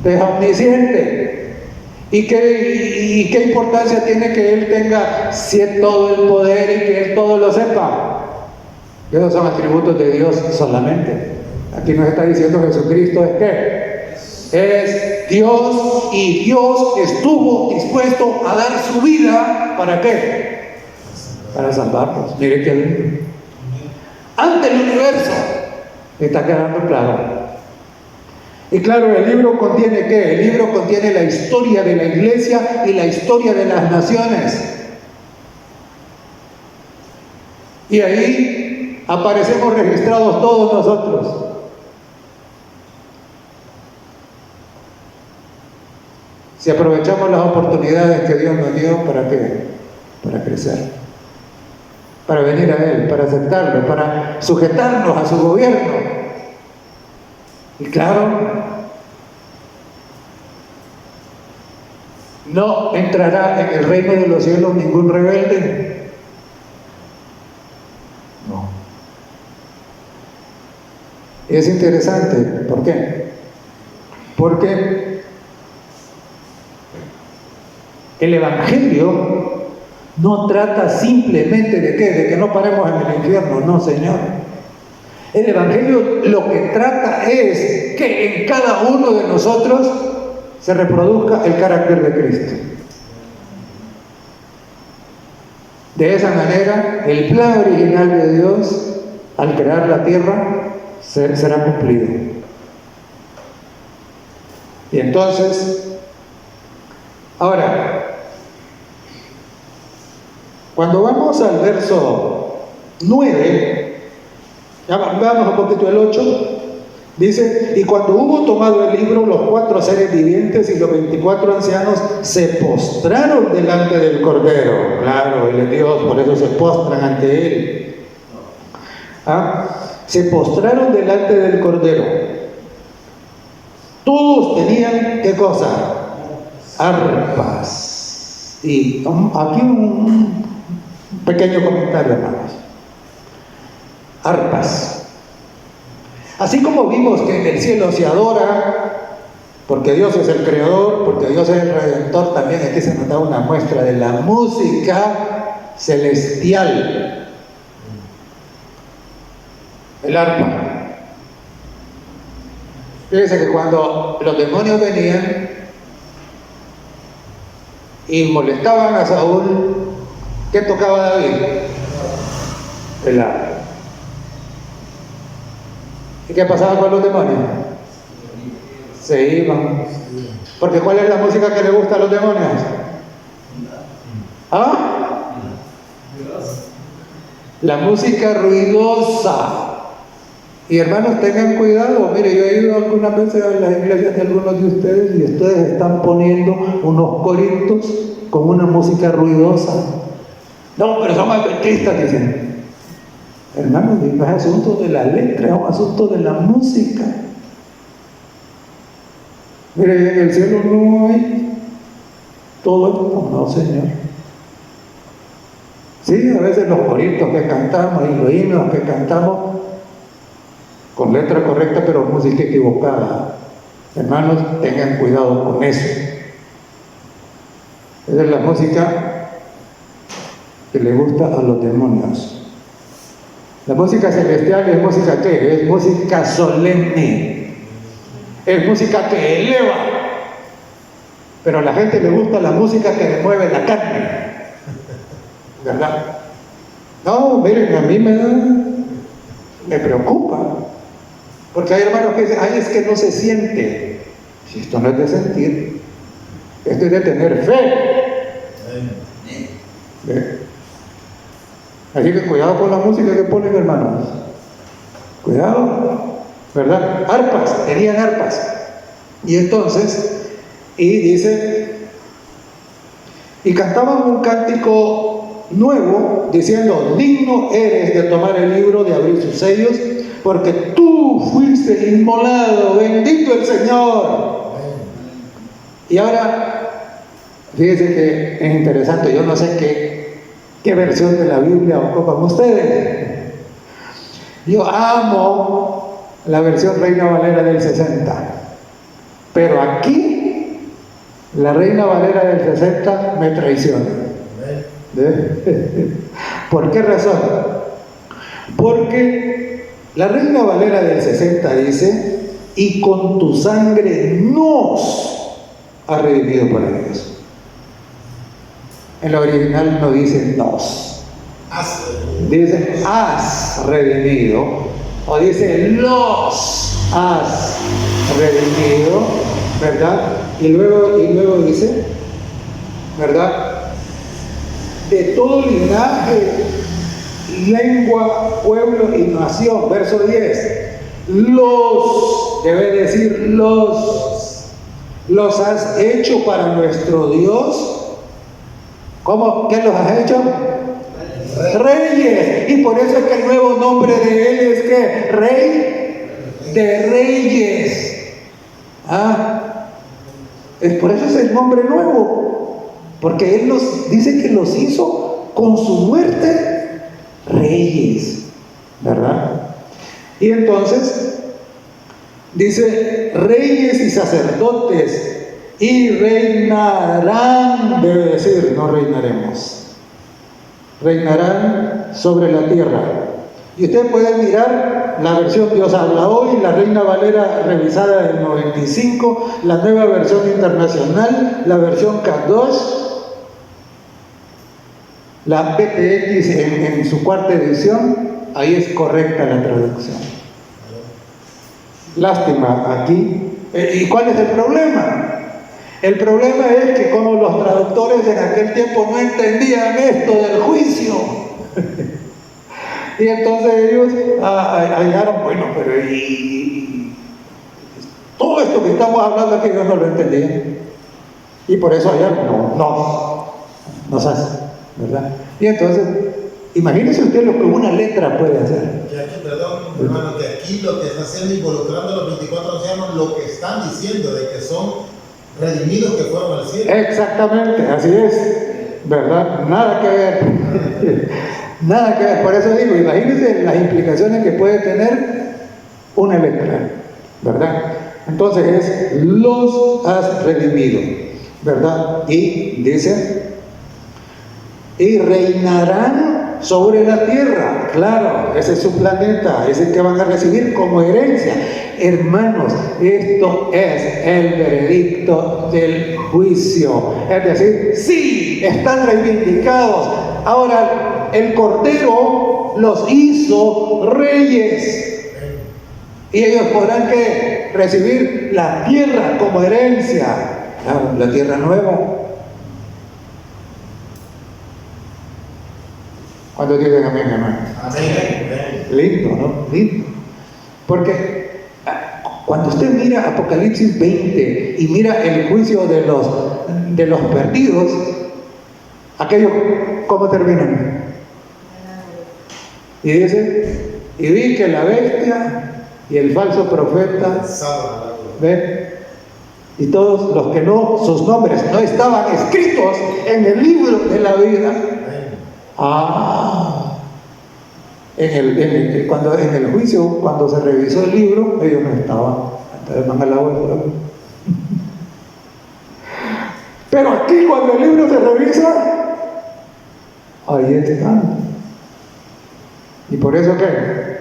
Es omnisciente. ¿Y qué importancia tiene que Él tenga todo el poder y que Él todo lo sepa? Esos son atributos de Dios solamente. Aquí nos está diciendo Jesucristo es que es Dios, y Dios estuvo dispuesto a dar su vida. ¿Para qué? Para salvarnos. Mire que lindo. Ante el universo está quedando claro. Y claro, el libro contiene ¿qué? El libro contiene la historia de la iglesia y la historia de las naciones. Y ahí aparecemos registrados todos nosotros. Si aprovechamos las oportunidades que Dios nos dio, ¿para qué? Para crecer, para venir a Él, para aceptarlo, para sujetarnos a su gobierno. Y claro, no entrará en el reino de los cielos ningún rebelde. No. Y es interesante, ¿por qué? Porque el Evangelio no trata simplemente de ¿qué? De que no paremos en el infierno. No, Señor. El Evangelio lo que trata es que en cada uno de nosotros se reproduzca el carácter de Cristo. De esa manera, el plan original de Dios al crear la tierra será cumplido. Y entonces, ahora, cuando vamos al verso 9, veamos un poquito el 8, dice: y cuando hubo tomado el libro, los 4 seres vivientes y los 24 ancianos se postraron delante del Cordero. Claro, Él es Dios, por eso se postran ante Él. Se postraron delante del Cordero. Todos tenían, ¿qué cosa? Arpas. Y aquí un pequeño comentario, hermanos. Arpas. Así como vimos que en el cielo se adora, porque Dios es el creador, porque Dios es el redentor, también aquí se nos da una muestra de la música celestial. El arpa. Fíjense que cuando los demonios venían y molestaban a Saúl, ¿qué tocaba David? El arpa. ¿Y qué pasaba con los demonios? Se iban. Porque ¿cuál es la música que le gusta a los demonios? ¿Ah? La música ruidosa. Y hermanos, tengan cuidado. Mire, yo he ido algunas veces a las iglesias de algunos de ustedes y ustedes están poniendo unos coritos con una música ruidosa. No, pero son adventistas, dicen. Hermanos, no es asunto de la letra, es un asunto de la música. Mire, en el cielo no hay todo esto, no, Señor. Sí, a veces los coritos que cantamos y los himnos que cantamos con letra correcta, pero música equivocada. Hermanos, tengan cuidado con eso. Esa es la música que le gusta a los demonios. La música celestial es música ¿qué? Es música solemne. Es música que eleva. Pero a la gente le gusta la música que le mueve la carne. ¿Verdad? No, miren, a mí me preocupa. Porque hay hermanos que dicen: ay, es que no se siente. Si esto no es de sentir, esto es de tener fe. ¿Ve? Así que cuidado con la música que ponen, hermanos. Cuidado, ¿verdad? Arpas, tenían arpas. Y entonces, y dice, y cantaban un cántico nuevo, diciendo: digno eres de tomar el libro, de abrir sus sellos, porque tú fuiste inmolado, bendito el Señor. Y ahora, fíjense que es interesante, yo no sé qué versión de la Biblia ocupan ustedes. Yo amo la versión Reina Valera del 60, pero aquí La Reina Valera del 60 me traiciona. ¿Por qué razón? Porque la Reina Valera del 60 dice: y con tu sangre nos has redimido para Dios. En la original no dice nos, dice has redimido, o dice los has redimido, ¿verdad? Y luego dice, ¿verdad? De todo linaje, lengua, pueblo y nación. Verso 10. Los, debe decir los has hecho para nuestro Dios. ¿Cómo? ¿Qué los has hecho? Reyes. Y por eso es que el nuevo nombre de Él es que Rey de Reyes. Es por eso es el nombre nuevo. Porque Él nos dice que los hizo con su muerte reyes, ¿verdad? Y entonces dice reyes y sacerdotes, y reinarán, debe decir, no reinaremos, reinarán sobre la tierra. Y ustedes pueden mirar la versión Dios habla hoy, la Reina Valera revisada del 95, la nueva versión internacional, la versión Kadosh, la PTX en su cuarta edición. Ahí es correcta la traducción. Lástima aquí. ¿Y cuál es el problema? El problema es que como los traductores en aquel tiempo no entendían esto del juicio, y entonces ellos hallaron, bueno, pero y todo esto que estamos hablando aquí ellos no lo entendían, y por eso hallaron, nos hace, ¿verdad? Y entonces, imagínense usted lo que una letra puede hacer. Y aquí, perdón, hermano, que aquí lo que está haciendo, involucrando a los 24 ancianos, lo que están diciendo de que son redimidos que fueron al cielo. Exactamente, así es, ¿verdad? Nada que ver. Nada que ver. Por eso digo, imagínense las implicaciones que puede tener una letra, ¿verdad? Entonces es los has redimido, ¿verdad? Y dice, y reinarán sobre la tierra. Claro, ese es su planeta, es el que van a recibir como herencia. Hermanos, esto es el veredicto del juicio. Es decir, sí, están reivindicados. Ahora, el Cordero los hizo reyes. Y ellos podrán ¿qué? Recibir la tierra como herencia. Claro, la tierra nueva. Cuando dicen amén, hermano. Amén. Lindo, ¿no? Lindo. Porque cuando usted mira Apocalipsis 20 y mira el juicio de los perdidos, aquellos, ¿cómo terminan? Y dice, y vi que la bestia y el falso profeta, ¿ve? Y todos los que no, sus nombres no estaban escritos en el libro de la vida. Cuando en el juicio, cuando se revisó el libro, ellos no estaban. Entonces van a la vuelta. Pero aquí, cuando el libro se revisa, ahí están. ¿Y por eso qué?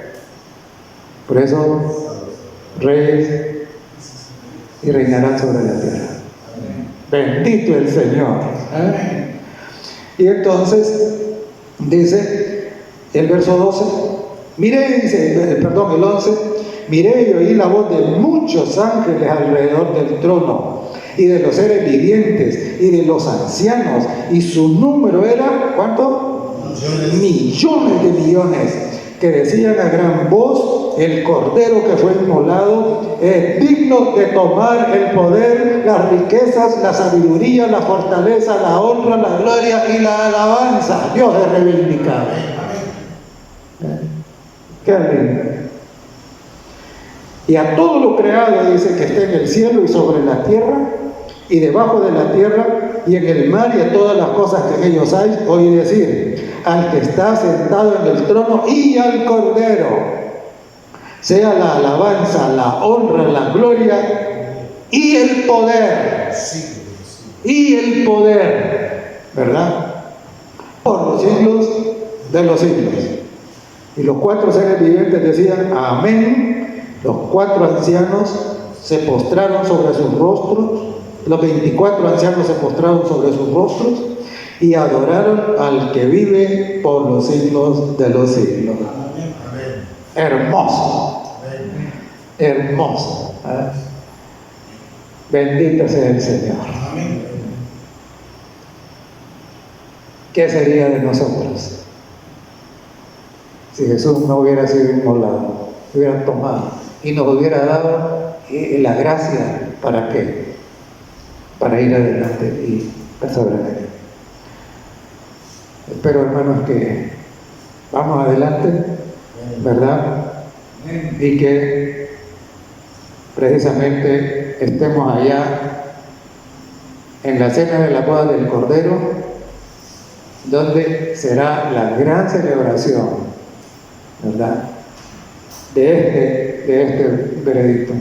Por eso, reyes y reinarán sobre la tierra. Bendito el Señor. Y entonces dice el verso 12, miré, dice, perdón, el 11, miré y oí la voz de muchos ángeles alrededor del trono y de los seres vivientes y de los ancianos, y su número era, ¿cuánto? Millones de millones, que decían a gran voz, el Cordero que fue inmolado es digno de tomar el poder, las riquezas, la sabiduría, la fortaleza, la honra, la gloria y la alabanza. Dios es reivindicado. Qué lindo. Y a todo lo creado, dice, que esté en el cielo y sobre la tierra y debajo de la tierra y en el mar y a todas las cosas que en ellos hay, oí decir, al que está sentado en el trono y al Cordero, sea la alabanza, la honra, la gloria y el poder y el poder, ¿verdad? Por los siglos de los siglos. Y los 4 seres vivientes decían amén. Los 4 ancianos se postraron sobre sus rostros. Los 24 ancianos se postraron sobre sus rostros y adoraron al que vive por los siglos de los siglos. Amén. Hermoso. Amén. Hermoso. ¿Eh? Bendito sea el Señor. Amén. ¿Qué sería de nosotros si Jesús no hubiera sido inmolado, se hubiera tomado y nos hubiera dado la gracia? ¿Para qué? Para ir adelante y perseverar. Espero, hermanos, que vamos adelante, ¿verdad? Y que precisamente estemos allá en la cena de la boda del Cordero, donde será la gran celebración, ¿verdad?, de este veredicto.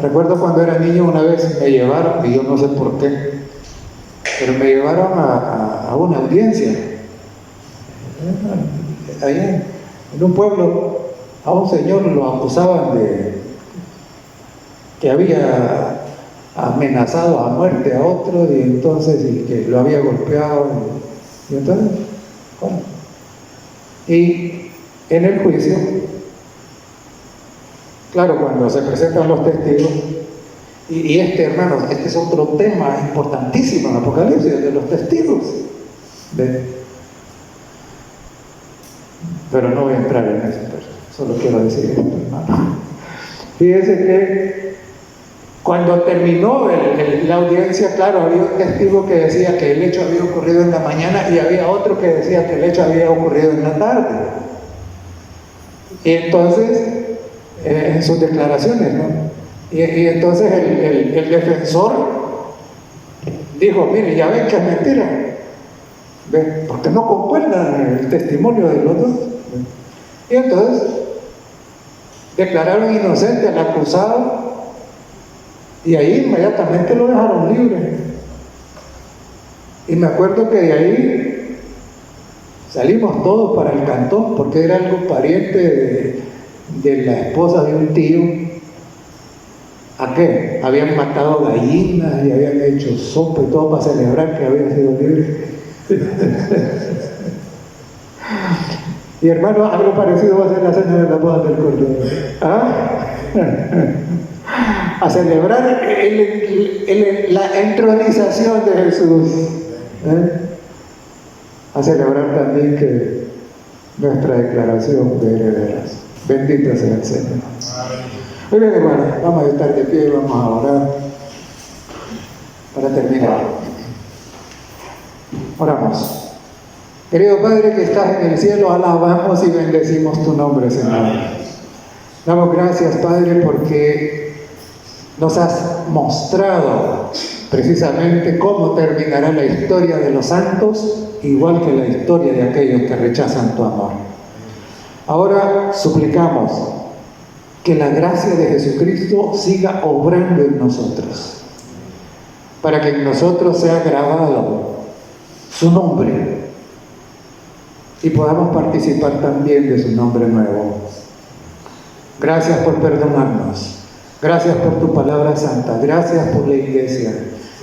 Recuerdo cuando era niño, una vez me llevaron, y yo no sé por qué, pero me llevaron a una audiencia allá en un pueblo. A un señor lo acusaban de que había amenazado a muerte a otro, y entonces y que lo había golpeado, y entonces, ¿cómo? Y en el juicio, claro, cuando se presentan los testigos, y hermanos, este es otro tema importantísimo en Apocalipsis, de los testigos. Pero no voy a entrar en eso, solo quiero decir esto, hermano. Fíjense que cuando terminó la audiencia, claro, había un testigo que decía que el hecho había ocurrido en la mañana y había otro que decía que el hecho había ocurrido en la tarde. Y entonces, en sus declaraciones, ¿no? Y entonces el defensor dijo: mire, ya ven que es mentira, ¿ven? Porque no concuerdan el testimonio de los dos. Y entonces declararon inocente al acusado, y ahí inmediatamente lo dejaron libre. Y me acuerdo que de ahí salimos todos para el cantón, porque era algo pariente de la esposa de un tío. ¿A qué? Habían matado gallinas y habían hecho sopa y todo para celebrar que había sido libre. Y hermano, algo parecido va a ser la cena de la boda del Cordero. ¿Ah? A celebrar la entronización de Jesús. A celebrar también que nuestra declaración de herederas. Bendito sea el Señor. Muy bien, hermanos, vamos a estar de pie y vamos a orar para terminar. Oramos. Querido Padre que estás en el cielo, alabamos y bendecimos tu nombre, Señor. Damos gracias, Padre, porque nos has mostrado precisamente cómo terminará la historia de los santos, igual que la historia de aquellos que rechazan tu amor. Ahora suplicamos que la gracia de Jesucristo siga obrando en nosotros, para que en nosotros sea grabado su nombre y podamos participar también de su nombre nuevo. Gracias por perdonarnos, gracias por tu palabra santa, gracias por la iglesia,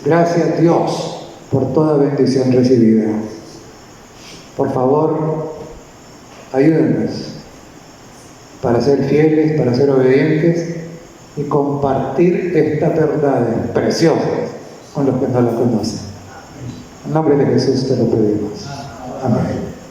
gracias Dios por toda bendición recibida. Por favor, ayúdenos para ser fieles, para ser obedientes y compartir esta verdad preciosa con los que no la conocen. En nombre de Jesús te lo pedimos. Amén.